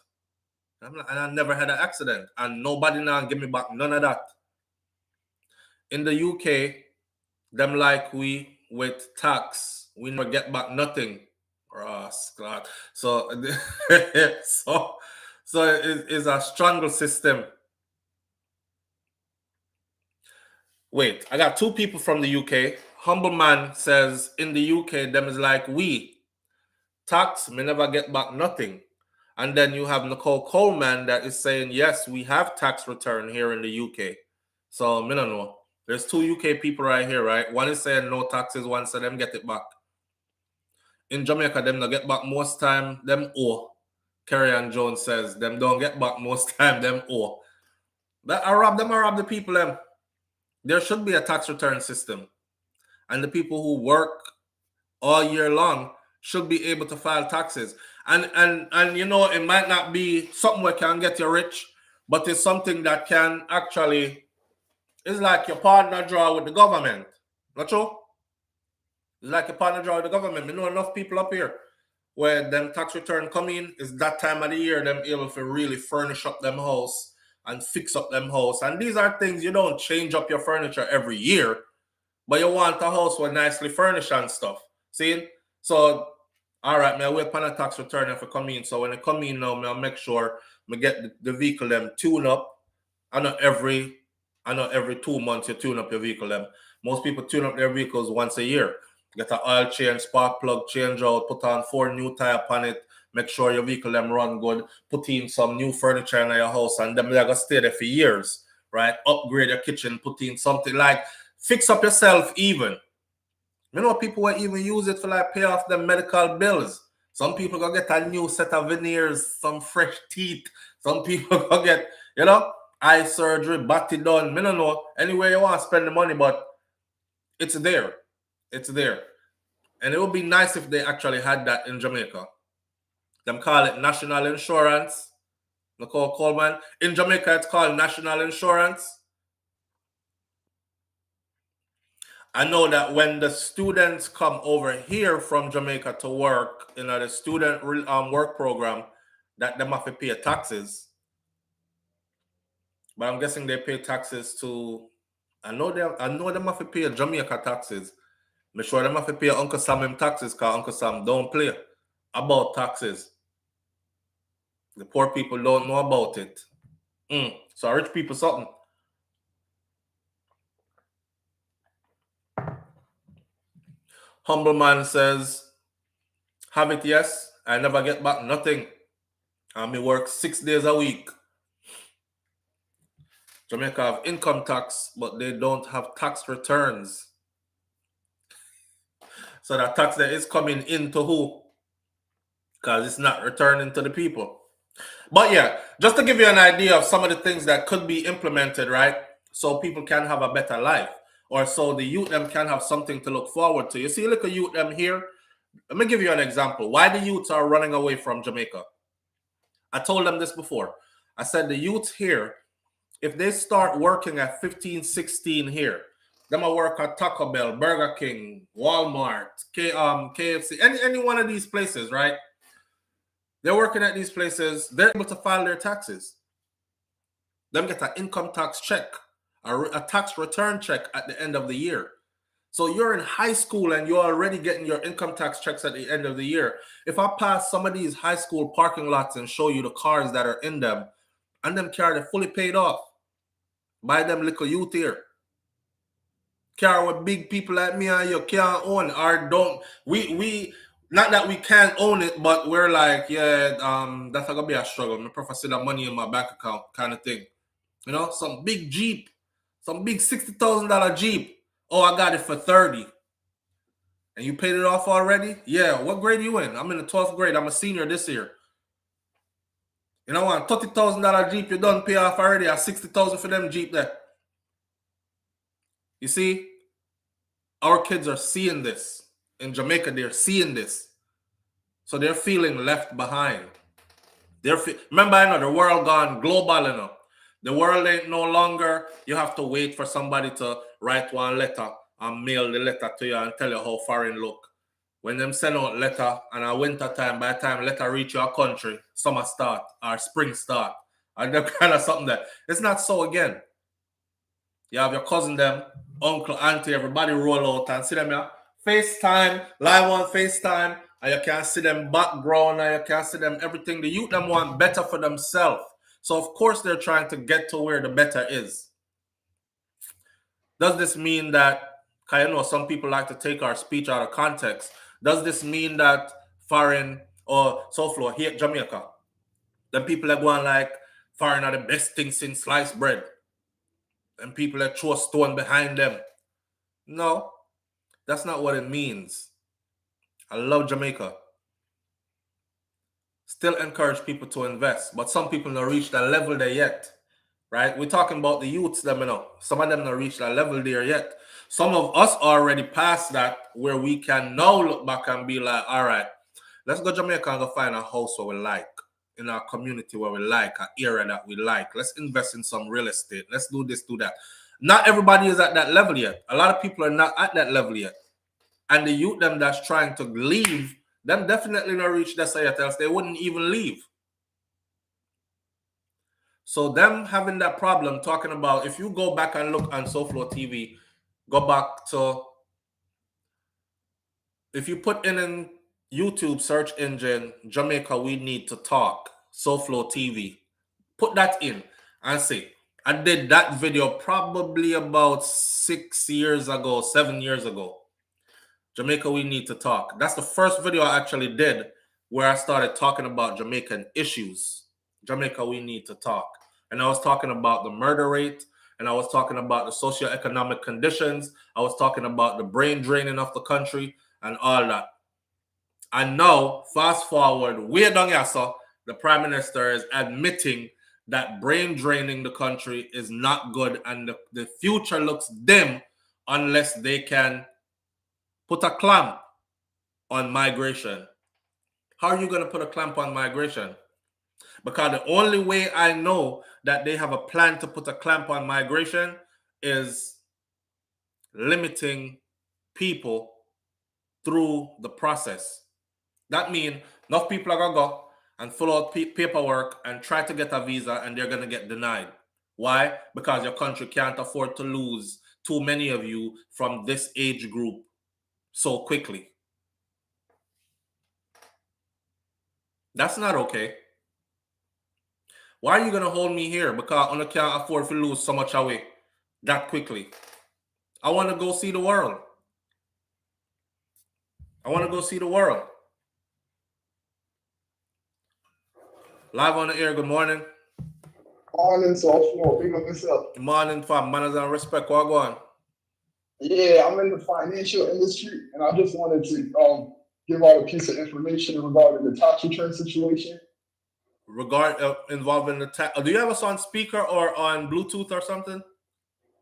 And I never had an accident. And nobody now give me back none of that. In the UK, them like we with tax, we never get back nothing. Rascal. So, so it's a strangle system. Wait, I got two people from the UK. Humble Man says in the UK, them is like we. Tax, me never get back nothing. And then you have Nicole Coleman that is saying, yes, we have tax return here in the UK. So, me don't know. There's two UK people right here, right? One is saying no taxes, one said them get it back. In Jamaica, them don't get back most time, them owe. Kerry and Jones says, them don't get back most time, them owe. But I rob the people, them. There should be a tax return system. And the people who work all year long should be able to file taxes. And it might not be something that can get you rich, but it's something that can actually, it's like your partner draw with the government. Not true? It's like your partner draw with the government. We know enough people up here where them tax return come in, is that time of the year them able to really furnish up them house and fix up them house. And these are things you don't change up your furniture every year, but you want a house with nicely furnished and stuff. See? So, all right, man, wait upon a tax return if it come in. So when it come in now, I'll make sure I get the vehicle them tune up. I know every 2 months you tune up your vehicle them. Most people tune up their vehicles once a year. Get an oil change, spark plug change out, put on 4 new tire on it, make sure your vehicle them run good, put in some new furniture in your house, and them they're gonna stay there for years, right? Upgrade your kitchen, put in something like fix up yourself even. You know, people will even use it for like pay off their medical bills. Some people go get a new set of veneers, some fresh teeth. Some people go get, eye surgery, body done. I don't know. Anywhere you want to spend the money, but it's there. It's there. And it would be nice if they actually had that in Jamaica. Them call it national insurance. Nicole Coleman. In Jamaica, it's called national insurance. I know that when the students come over here from Jamaica to work in the student work program, that them have to pay taxes. But I'm guessing they pay taxes to. I know them have to pay Jamaica taxes. I'm sure them have to pay Uncle Sam taxes because Uncle Sam don't play about taxes. The poor people don't know about it. So rich people something. Humble Man says, have it, yes. I never get back nothing. And me work 6 days a week. Jamaica have income tax, but they don't have tax returns. So that tax that is coming into who? Because it's not returning to the people. But yeah, just to give you an idea of some of the things that could be implemented, right? So people can have a better life. Or so the youth them can have something to look forward to. You see, look at youth them here. Let me give you an example. Why the youths are running away from Jamaica. I told them this before. I said the youths here, if they start working at 15, 16 here, them will work at Taco Bell, Burger King, Walmart, KFC, any one of these places, right? They're working at these places. They're able to file their taxes. Them get an income tax check, a tax return check at the end of the year. So you're in high school and you're already getting your income tax checks at the end of the year. If I pass some of these high school parking lots and show you the cars that are in them, and them cars are fully paid off by them little youth here. Car with big people like me and you can't own or don't. We not that we can't own it, but we're like, yeah, that's gonna be a struggle. I prefer see that money in my bank account kind of thing. Some big Jeep, some big $60,000 Jeep. Oh, I got it for 30. And you paid it off already? Yeah. What grade are you in? I'm in the 12th grade. I'm a senior this year. You know what? $30,000 Jeep, you done pay off already. I 60,000 for them Jeep there. You see, our kids are seeing this. In Jamaica, they're seeing this. So they're feeling left behind. Remember, I know the world gone global enough. The world ain't no longer, you have to wait for somebody to write one letter and mail the letter to you and tell you how foreign look. When them send out letter and a winter time, by the time letter reach your country, summer start or spring start. And that kind of something that it's not so again. You have your cousin them, uncle, auntie, everybody roll out and see them here. FaceTime, live on FaceTime, and you can see them background and you can see them everything. The youth them want better for themselves. So of course they're trying to get to where the better is. Does this mean that, because you know some people like to take our speech out of context, does this mean that foreign or SouFLo hate Jamaica? Then people are going like foreign are the best thing since sliced bread. And people that throw a stone behind them. No, that's not what it means. I love Jamaica. Still encourage people to invest, but some people not reach that level there yet, right? We're talking about the youths, them, you know. Some of them not reach that level there yet. Some of us already past that, where we can now look back and be like, all right, let's go Jamaica and go find a house where we like, in our community where we like, an area that we like. Let's invest in some real estate. Let's do this, do that. Not everybody is at that level yet. A lot of people are not at that level yet. And the youth them that's trying to leave, them definitely not reach that side yet, else they wouldn't even leave. So them having that problem, talking about, if you go back and look on SouFLoTV, go back to, if you put in YouTube search engine, Jamaica, we need to talk, SouFLoTV, put that in and see. I did that video probably about 6 years ago, 7 years ago. Jamaica, we need to talk. That's the first video I actually did where I started talking about Jamaican issues. Jamaica, we need to talk. And I was talking about the murder rate, and I was talking about the socioeconomic conditions. I was talking about the brain draining of the country and all that. And now, fast forward, way down here, so the Prime Minister is admitting that brain draining the country is not good, and the future looks dim unless they can put a clamp on migration. How are you going to put a clamp on migration? Because the only way I know that they have a plan to put a clamp on migration is limiting people through the process. That means enough people are going to go and fill out paperwork and try to get a visa, and they're going to get denied. Why? Because your country can't afford to lose too many of you from this age group so quickly. That's not okay. Why are you going to hold me here? Because I can't afford to lose so much away that quickly. I want to go see the world. I want to go see the world. Live on the air, good morning. Morning, SouFLo. Big up yourself. Good morning, fam. Manners and respect. What going on? Yeah, I'm in the financial industry, and I just wanted to give out a piece of information regarding the tax return situation. Involving the tax. Do you have us on speaker or on Bluetooth or something?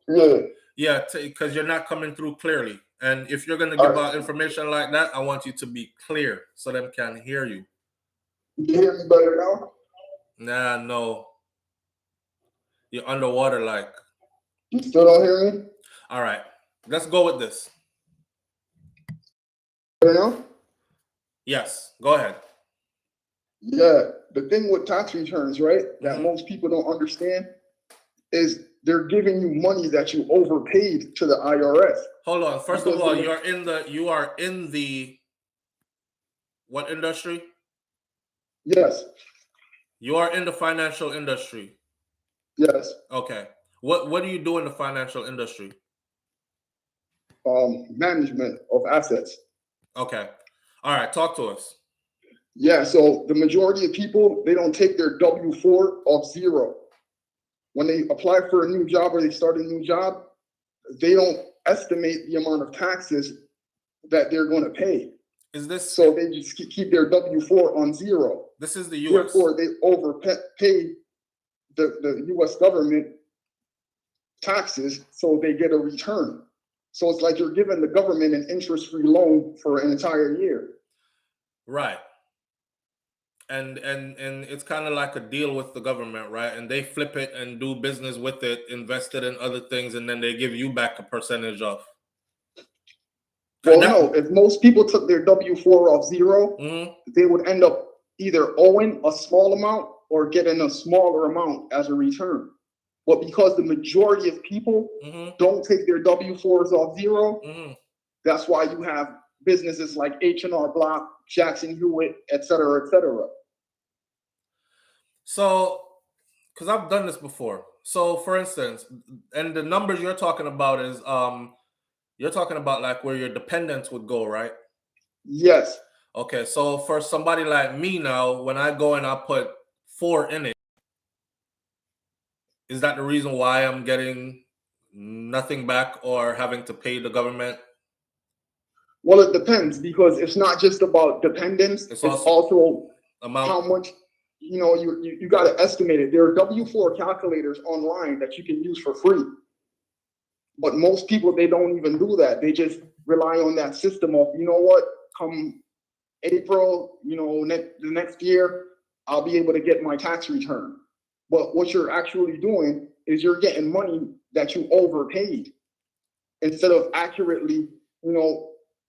Yeah. Yeah, because you're not coming through clearly. And if you're going to give out information like that, I want you to be clear so them can hear you. You can hear me better now? Nah, no. You're underwater like. You still don't hear me? All right. Let's go with this. Better now? Yes, go ahead. Yeah, the thing with tax returns, right, that most people don't understand is they're giving you money that you overpaid to the IRS. Hold on. First of all, you are in the what industry? Yes. You are in the financial industry. Yes. Okay. What do you do in the financial industry? Management of assets. Okay. All right. Talk to us. Yeah. So the majority of people, they don't take their W-4 off zero. When they apply for a new job or they start a new job, they don't estimate the amount of taxes that they're going to pay. Is this So they just keep their W-4 on zero. This is the U.S. Therefore, they overpay the U.S. government taxes, so they get a return. So it's like you're giving the government an interest-free loan for an entire year. Right. And it's kind of like a deal with the government, right? And they flip it and do business with it, invest it in other things, and then they give you back a percentage of. Well, no, if most people took their W-4 off zero, they would end up either owing a small amount or getting a smaller amount as a return. But because the majority of people don't take their W-4s off zero, that's why you have businesses like H&R Block, Jackson Hewitt, et cetera, et cetera. So, because I've done this before. So, for instance, and the numbers you're talking about is, you're talking about like where your dependents would go, right? Yes. Okay, so for somebody like me now, when I go and I put 4 in it, is that the reason why I'm getting nothing back or having to pay the government? Well, it depends, because it's not just about dependence. It's also how much, you got to estimate it. There are W-4 calculators online that you can use for free. But most people, they don't even do that. They just rely on that system of, you know what, come April, the next year, I'll be able to get my tax return. But what you're actually doing is you're getting money that you overpaid instead of accurately,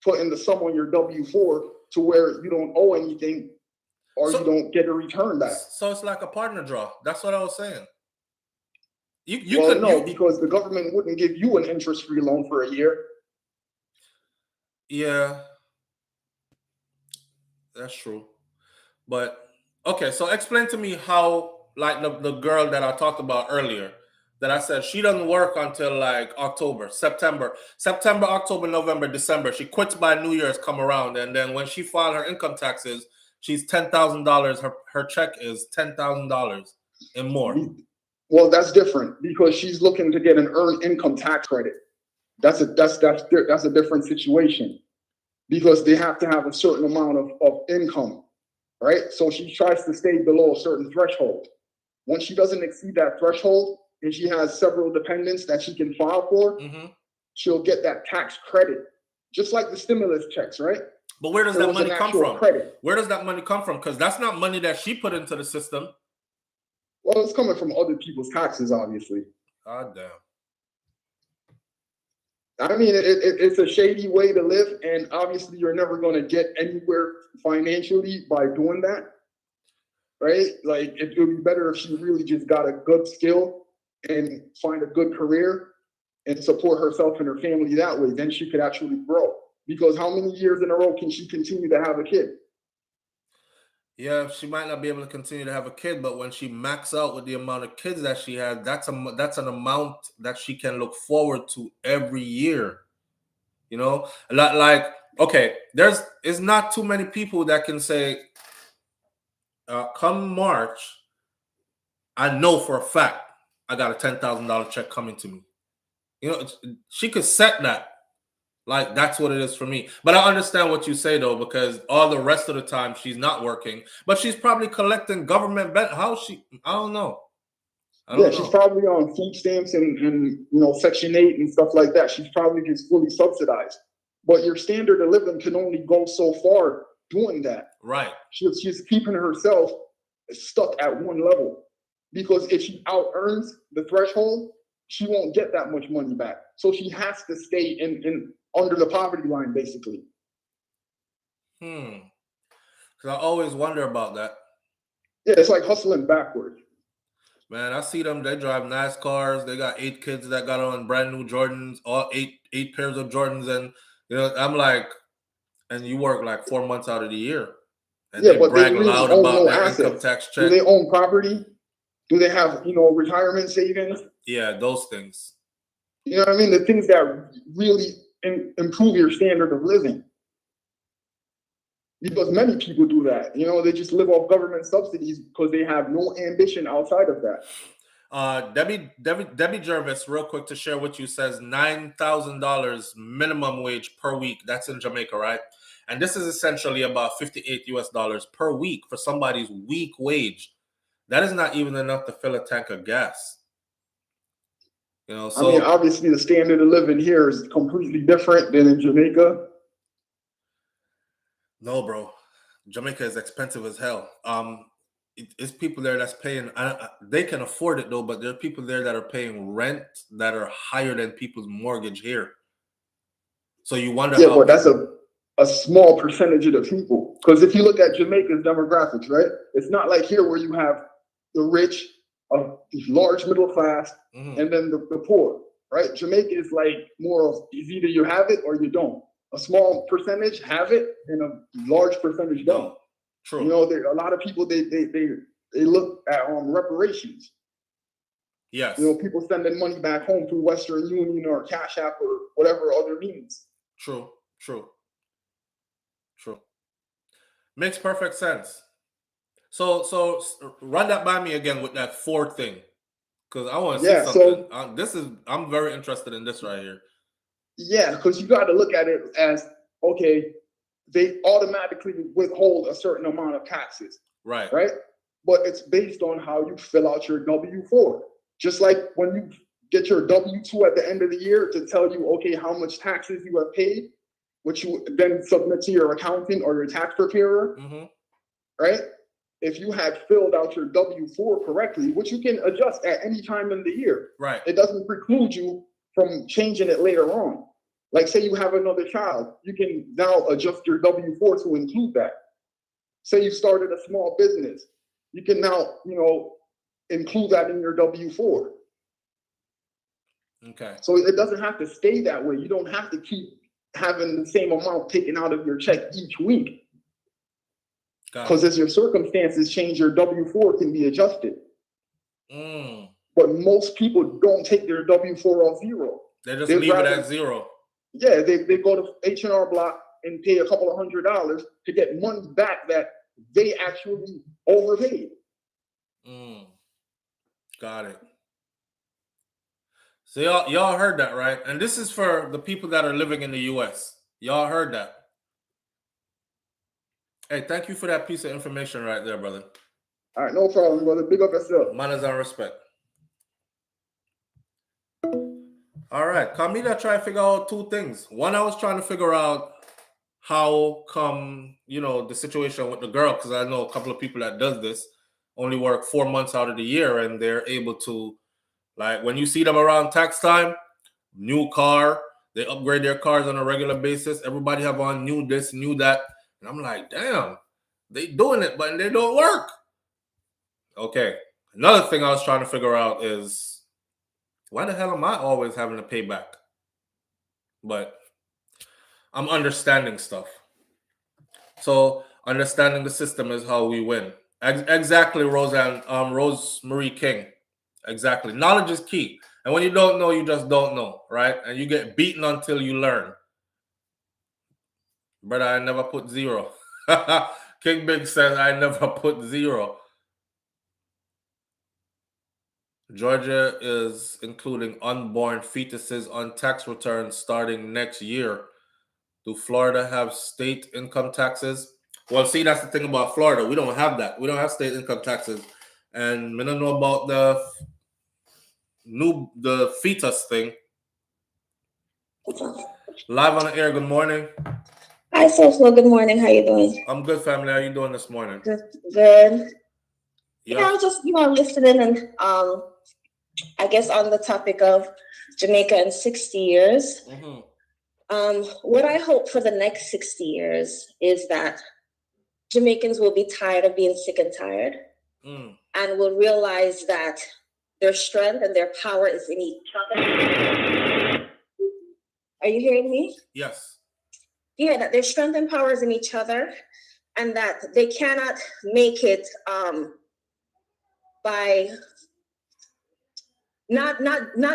putting the sum on your W-4 to where you don't owe anything or you don't get a return back. So it's like a partner draw. That's what I was saying. Because the government wouldn't give you an interest-free loan for a year. Yeah, that's true. But okay, so explain to me how, like the girl that I talked about earlier, that I said she doesn't work until like September, October, November, December. She quits by New Year's come around, and then when she filed her income taxes, she's $10,000. Her check is $10,000 and more. Well, that's different because she's looking to get an earned income tax credit. That's a different situation because they have to have a certain amount of income, right? So she tries to stay below a certain threshold. Once she doesn't exceed that threshold and she has several dependents that she can file for, she'll get that tax credit, just like the stimulus checks, right? But where does that money come from? Where does that money come from? Because that's not money that she put into the system. Well, it's coming from other people's taxes, obviously. God damn. I mean, it's a shady way to live, and obviously you're never going to get anywhere financially by doing that, right? Like, it would be better if she really just got a good skill and find a good career and support herself and her family that way. Then she could actually grow. Because how many years in a row can she continue to have a kid? Yeah, she might not be able to continue to have a kid, but when she max out with the amount of kids that she has, that's an amount that she can look forward to every year. Like okay, it's not too many people that can say, come March, I know for a fact I got a $10,000 check coming to me. She could set that. Like, that's what it is for me. But I understand what you say, though, because all the rest of the time she's not working. But she's probably collecting government I don't know. She's probably on food stamps and Section 8 and stuff like that. She's probably just fully subsidized. But your standard of living can only go so far doing that. Right. She's keeping herself stuck at one level. Because if she out-earns the threshold, she won't get that much money back. So she has to stay in under the poverty line, basically. Because I always wonder about that. Yeah, it's like hustling backwards. Man, I see them. They drive nice cars. They got 8 kids that got on brand new Jordans, all eight pairs of Jordans, and I'm like, and you work like 4 months out of the year, and they brag loud about their income tax check. Do they own property? Do they have retirement savings? Yeah, those things. You know what I mean? The things that really improve your standard of living. Because many people do that. They just live off government subsidies because they have no ambition outside of that. Debbie Jervis, real quick to share with you, says $9,000 minimum wage per week. That's in Jamaica, right? And this is essentially about $58 per week for somebody's week wage. That is not even enough to fill a tank of gas. You know, so I mean, obviously the standard of living here is completely different than in Jamaica. No, bro. Jamaica is expensive as hell. It's people there that's paying. They can afford it though, but there are people there that are paying rent that are higher than people's mortgage here. So you wonder. Yeah, but that's a small percentage of the people. Because if you look at Jamaica's demographics, right, it's not like here where you have the rich, a large middle class, and then the poor, right? Jamaica is like more of either you have it or you don't. A small percentage have it, and a large percentage don't. True. You know, there a lot of people they look at reparations. Yes. You know, people sending money back home through Western Union or Cash App or whatever other means. True. Makes perfect sense. So run that by me again with that Ford thing, because I want to see something. So, I'm very interested in this right here. Yeah, because you got to look at it as, okay, they automatically withhold a certain amount of taxes. Right. But it's based on how you fill out your W-4. Just like when you get your W-2 at the end of the year to tell you, okay, how much taxes you have paid, which you then submit to your accountant or your tax preparer, right? If you had filled out your W-4 correctly, which you can adjust at any time in the year, right? It doesn't preclude you from changing it later on. Like say you have another child, you can now adjust your W-4 to include that. Say you started a small business, you can now, include that in your W-4. Okay. So it doesn't have to stay that way. You don't have to keep having the same amount taken out of your check each week. Because as your circumstances change, your W-4 can be adjusted. But most people don't take their W-4 off zero. They just leave it at zero. Yeah, they go to H&R Block and pay a couple of $100s to get money back that they actually overpaid. Got it. So y'all heard that, right? And this is for the people that are living in the U.S. Y'all heard that. Hey, thank you for that piece of information right there, brother. All right, no problem, brother. Big up yourself. Manners and respect. All right, Kamila tried to figure out two things. One, I was trying to figure out how come, the situation with the girl, because I know a couple of people that does this, only work 4 months out of the year, and they're able to, like, when you see them around tax time, new car, they upgrade their cars on a regular basis. Everybody have on new this, new that. And I'm like, damn, they doing it, but they don't work. Okay. Another thing I was trying to figure out is, why the hell am I always having to pay back? But I'm understanding stuff. So understanding the system is how we win. Exactly, Rosemary King. Exactly. Knowledge is key. And when you don't know, you just don't know, right? And you get beaten until you learn. Brother, I never put zero. King Big says, I never put zero. Georgia is including unborn fetuses on tax returns starting next year. Do Florida have state income taxes? Well, see, that's the thing about Florida. We don't have that. We don't have state income taxes. And I don't know about the fetus thing. Live on the air, good morning. Hi, SouFLo, good morning. How you doing? I'm good, family. How you doing this morning? Good. Yeah, I was just, listening and I guess on the topic of Jamaica in 60 years. What I hope for the next 60 years is that Jamaicans will be tired of being sick and tired and will realize that their strength and their power is in each other. Are you hearing me? Yes. Yeah, that their strength and power is in each other and that they cannot make it by not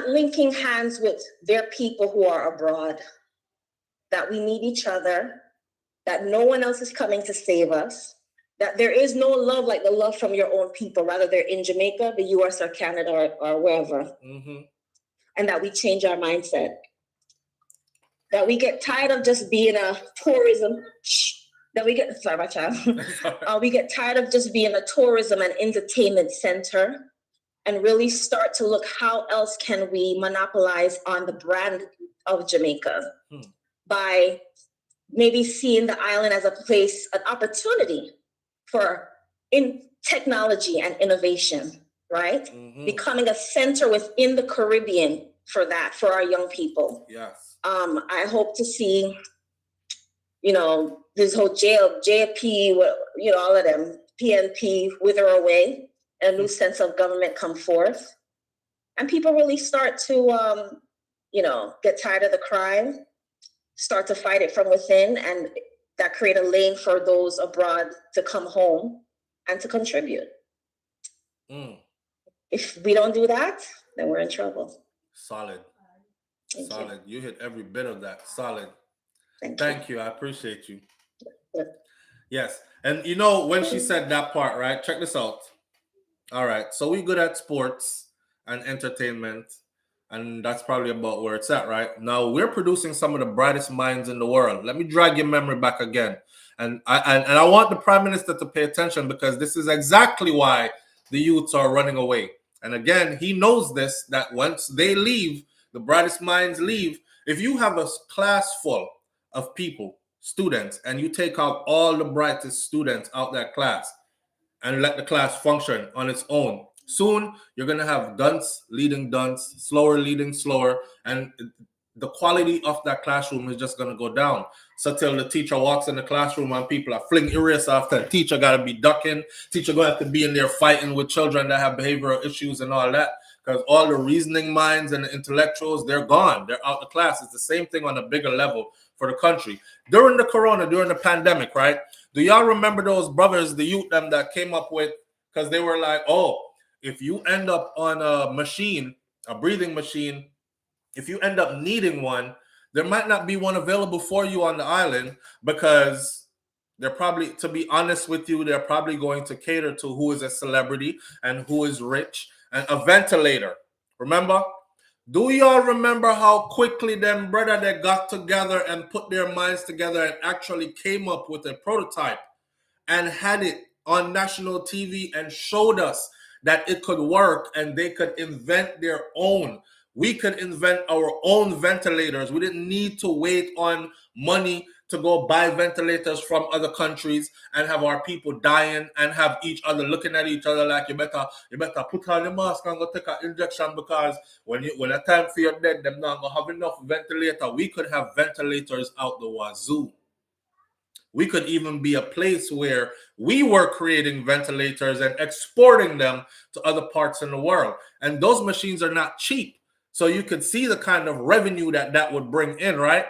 linking hands with their people who are abroad, that we need each other, that no one else is coming to save us, that there is no love like the love from your own people, rather they're in Jamaica, the US or Canada or wherever. And that we change our mindset. That we get tired of just being a tourism, that we get, sorry, my child. We get tired of just being a tourism and entertainment center and really start to look how else can we monopolize on the brand of Jamaica by maybe seeing the island as a place, an opportunity for in technology and innovation, right? Becoming a center within the Caribbean for that, for our young people. Yes. I hope to see, this whole JP, all of them, PNP wither away, a new sense of government come forth, and people really start to, get tired of the crime, start to fight it from within, and that create a lane for those abroad to come home and to contribute. If we don't do that, then we're in trouble. Solid. Solid. You hit every bit of that. Solid. Thank you. I appreciate you. Yeah. Yes. And when she said that part, right? Check this out. All right. So we good at sports and entertainment, and that's probably about where it's at, right? Now we're producing some of the brightest minds in the world. Let me drag your memory back again. And I want the Prime Minister to pay attention, because this is exactly why the youths are running away. And again, he knows this, that once they leave, the brightest minds leave. If you have a class full of people, students, and you take out all the brightest students out that class and let the class function on its own, soon you're going to have dunce leading dunce, slower leading slower, and the quality of that classroom is just going to go down. So till the teacher walks in the classroom and people are fling eraser after the teacher, got to be ducking. Teacher going to have to be in there fighting with children that have behavioral issues and all that, because all the reasoning minds and the intellectuals, they're gone. They're out of class. It's the same thing on a bigger level for the country. During the pandemic, right? Do y'all remember those brothers, the youth, them that came up with, because they were like, if you end up on a machine, a breathing machine, if you end up needing one, there might not be one available for you on the island, because they're probably, to be honest with you, they're probably going to cater to who is a celebrity and who is rich. And a ventilator. Remember? Do y'all remember how quickly them brother they got together and put their minds together and actually came up with a prototype and had it on national TV and showed us that it could work and they could invent their own? We could invent our own ventilators. We didn't need to wait on money to go buy ventilators from other countries and have our people dying and have each other looking at each other like, you better put on your mask and go take an injection, because when a time for your dead, them not gonna have enough ventilator. We could have ventilators out the wazoo. We could even be a place where we were creating ventilators and exporting them to other parts in the world. And those machines are not cheap. So you could see the kind of revenue that would bring in, right?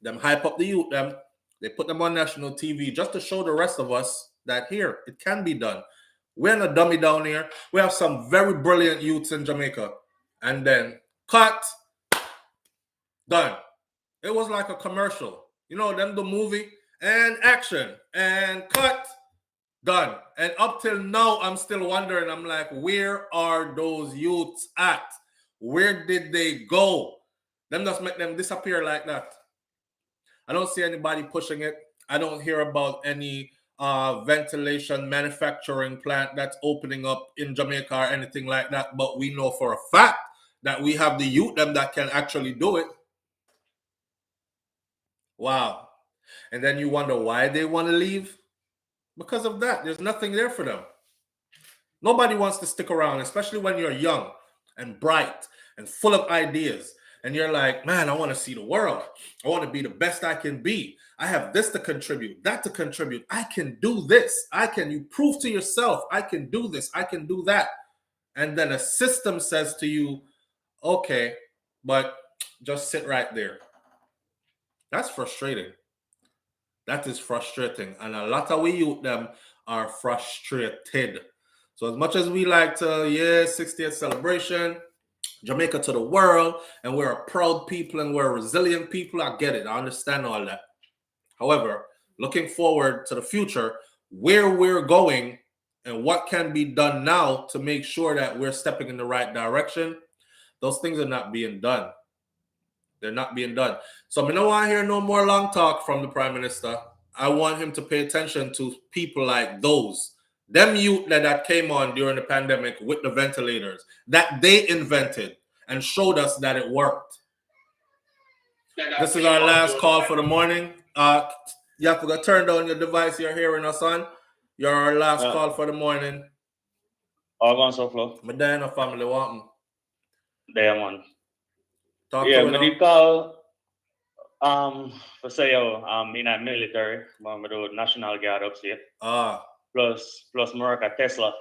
Them hype up the youth, they put them on national TV just to show the rest of us that here, it can be done. We're not a dummy down here. We have some very brilliant youths in Jamaica. And then cut, done. It was like a commercial. Them the movie, and action, and cut, done. And up till now, I'm still wondering, I'm like, where are those youths at? Where did they go? Them just make them disappear like that. I don't see anybody pushing it. I don't hear about any ventilation manufacturing plant that's opening up in Jamaica or anything like that. But we know for a fact that we have the youth them that can actually do it. Wow. And then you wonder why they want to leave? Because of that. There's nothing there for them. Nobody wants to stick around, especially when you're young and bright and full of ideas. And you're like, man, I want to see the world. I want to be the best I can be. I have this to contribute, that to contribute. I can do this. You prove to yourself, I can do this. I can do that. And then a system says to you, okay, but just sit right there. That's frustrating. That is frustrating. And a lot of we youth them are frustrated. So as much as we like to, 60th celebration, Jamaica to the world, and we're a proud people and we're a resilient people, I get it. I understand all that. However, looking forward to the future, where we're going and what can be done now to make sure that we're stepping in the right direction, those things are not being done. They're not being done. So I don't want to hear no more long talk from the Prime Minister. I want him to pay attention to people like those. Them youth that came on during the pandemic with the ventilators that they invented and showed us that it worked. This is our last call for the morning. You have to turn down your device you're hearing us on. You're our last call for the morning. All gone SouFLo. My dad and family want There, man. Talk yeah, to me did call for say in a military, I do National Guard upstate. Plus Morocco Tesla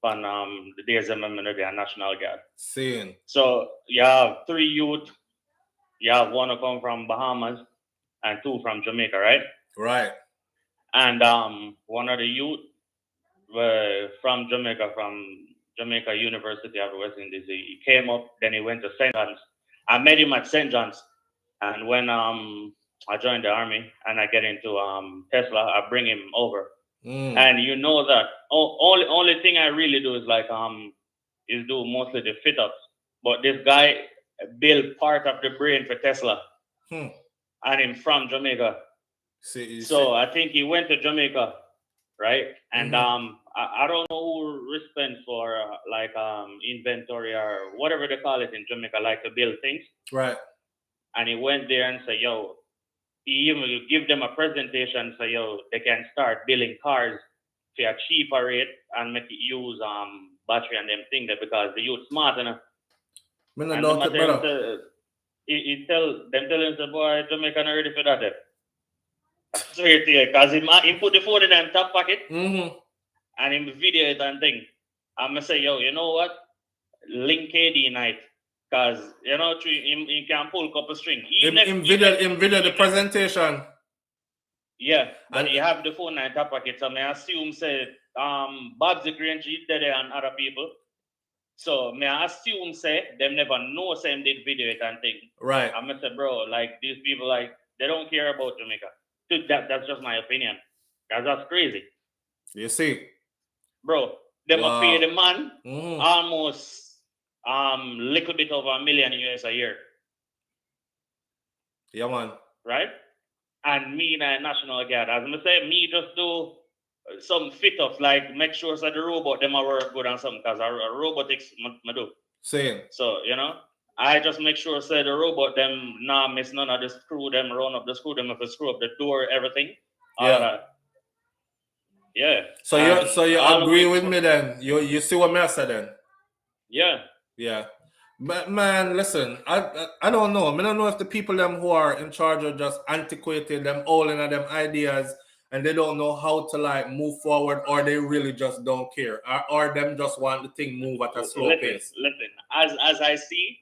on the days I'm in the National Guard. Seeing. So you have 3 youth. You have 1 who come from Bahamas and 2 from Jamaica, right? Right. And one of the youth were from Jamaica University of West Indies. He came up, then he went to St. John's. I met him at St. John's, and when I joined the army and I get into Tesla, I bring him over. And you know that only thing I really do is like is do mostly the fit ups. But this guy built part of the brain for Tesla, and him from Jamaica. So I think he went to Jamaica, right? And I don't know who responds for like inventory or whatever they call it in Jamaica, like to build things. Right. And he went there and said, yo, he even will give them a presentation, so yo, they can start building cars for a cheaper rate and make it use battery and them things there because the youth smart enough. He tell him, boy, Jamaica not ready for that. Straight here, because he put the phone in his top pocket and him video it and thing. I'm gonna say, yo, you know what? Link KD night. Because, you know, he can pull a couple string. In video the presentation. Yeah, and he have the phone in top pocket. So I assume, say, Bob's the Grange did it and other people. So I assume, say, them never know, say, them did video it and thing. Right. I'm going to say, bro, like, these people, like, they don't care about Jamaica. That's just my opinion. That's crazy. You see? Bro, they must pay the man almost little bit over $1 million US a year. Yeah, man. Right? And me in a National Guard, as I say, me just do some fit ups, like make sure that the robot them are work good and something, because robotics I do. Same. So, you know, I just make sure say the robot them miss none of the screw them, run up the screw them, if you screw up the door, everything. All of that. Yeah. So you agree with me then? You see what I said then? Yeah. Yeah. But man, listen, I don't know. I don't know if the people them who are in charge are just antiquated, them all in them ideas, and they don't know how to like move forward, or they really just don't care, or them just want the thing move at a slow pace. Listen, as I see,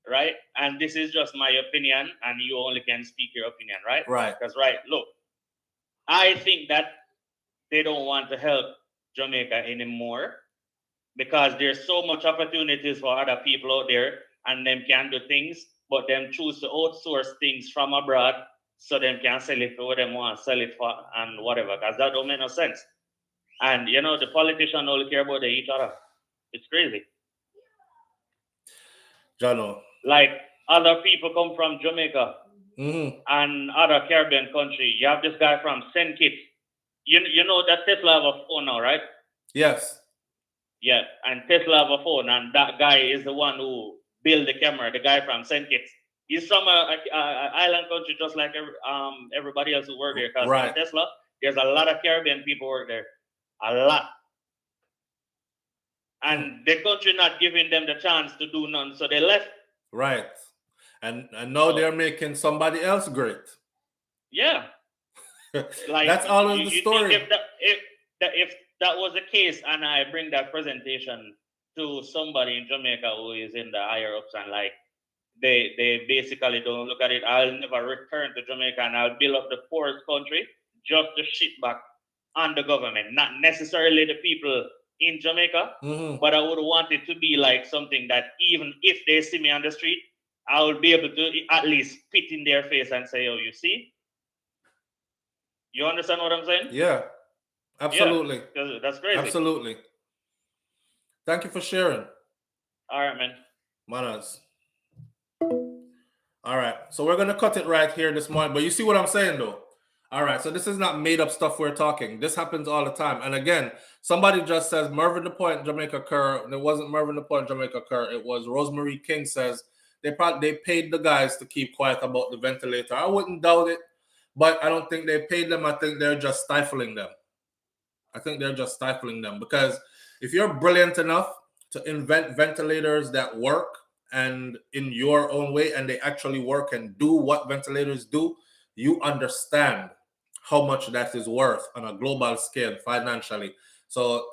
right, and this is just my opinion, and you only can speak your opinion, right? Right. Because look, I think that they don't want to help Jamaica anymore, because there's so much opportunities for other people out there, and them can do things, but them choose to outsource things from abroad so them can sell it for what they want to sell it for and whatever, because that don't make no sense. And you know, the politicians only care about each other. It's crazy. Jano. Like other people come from Jamaica and other Caribbean country. You have this guy from St. Kitts. You know that Tesla have a phone now, right? Yes. Yeah, and Tesla have a phone, and that guy is the one who built the camera. The guy from St. Kitts. He's from a island country, just like everybody else who work there. Because Tesla, there's a lot of Caribbean people work there, a lot, and the country not giving them the chance to do none, so they left. Right, and now they're making somebody else great. Yeah, like that's always the story. If that was the case, and I bring that presentation to somebody in Jamaica who is in the higher ups, and like they basically don't look at it, I'll never return to Jamaica and I'll build up the poorest country just to shit back on the government, not necessarily the people in Jamaica, but I would want it to be like something that even if they see me on the street, I will be able to at least spit in their face and say, oh, you see, You understand what I'm saying? Yeah, absolutely. Yeah, that's crazy. Absolutely. Thank you for sharing. All right, man. Manners. All right, so we're gonna cut it right here this morning. But you see what I'm saying, though. All right, so this is not made up stuff we're talking. This happens all the time. And again, somebody just says Mervyn the Point, Jamaica Kerr. And it wasn't Mervyn the Point, Jamaica Kerr. It was Rosemary King says they paid the guys to keep quiet about the ventilator. I wouldn't doubt it, but I don't think they paid them. I think they're just stifling them. Because if you're brilliant enough to invent ventilators that work and in your own way, and they actually work and do what ventilators do, you understand how much that is worth on a global scale financially. So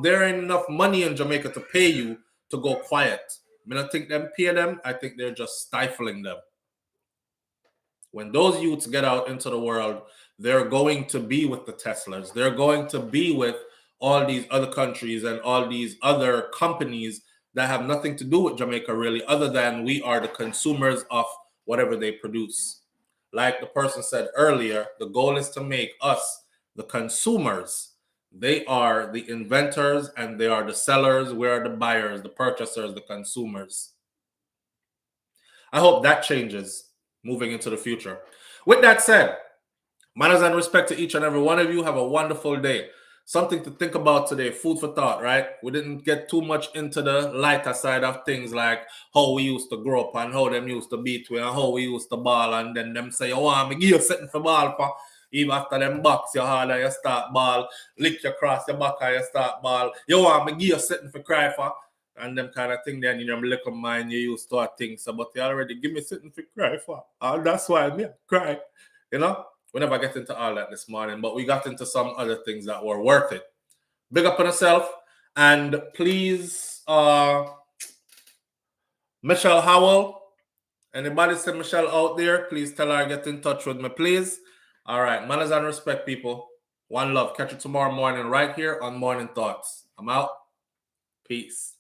there ain't enough money in Jamaica to pay you to go quiet. I don't think them pay them. I think they're just stifling them. When those youths get out into the world, they're going to be with the Teslas. They're going to be with all these other countries and all these other companies that have nothing to do with Jamaica, really, other than we are the consumers of whatever they produce. Like the person said earlier, the goal is to make us the consumers. They are the inventors and they are the sellers. We are the buyers, the purchasers, the consumers. I hope that changes moving into the future. With that said, manners and respect to each and every one of you. Have a wonderful day. Something to think about today, food for thought, right? We didn't get too much into the lighter side of things, like how we used to grow up and how them used to beat we and how we used to ball, and then them say, oh, I'm give you something for ball for. Even after them box your hard and you start ball, lick your cross your back and you start ball. You want me give you something for cry for, and them kind of thing. Then in your little mind you used to think so, but you already give me something for cry for. And that's why me cry, you know. We never get into all that this morning, but we got into some other things that were worth it. Big up on yourself. And please, Michelle Howell, anybody see Michelle out there, please tell her get in touch with me, please. All right, manners and respect, people. One love. Catch you tomorrow morning right here on Morning Thoughts. I'm out. Peace.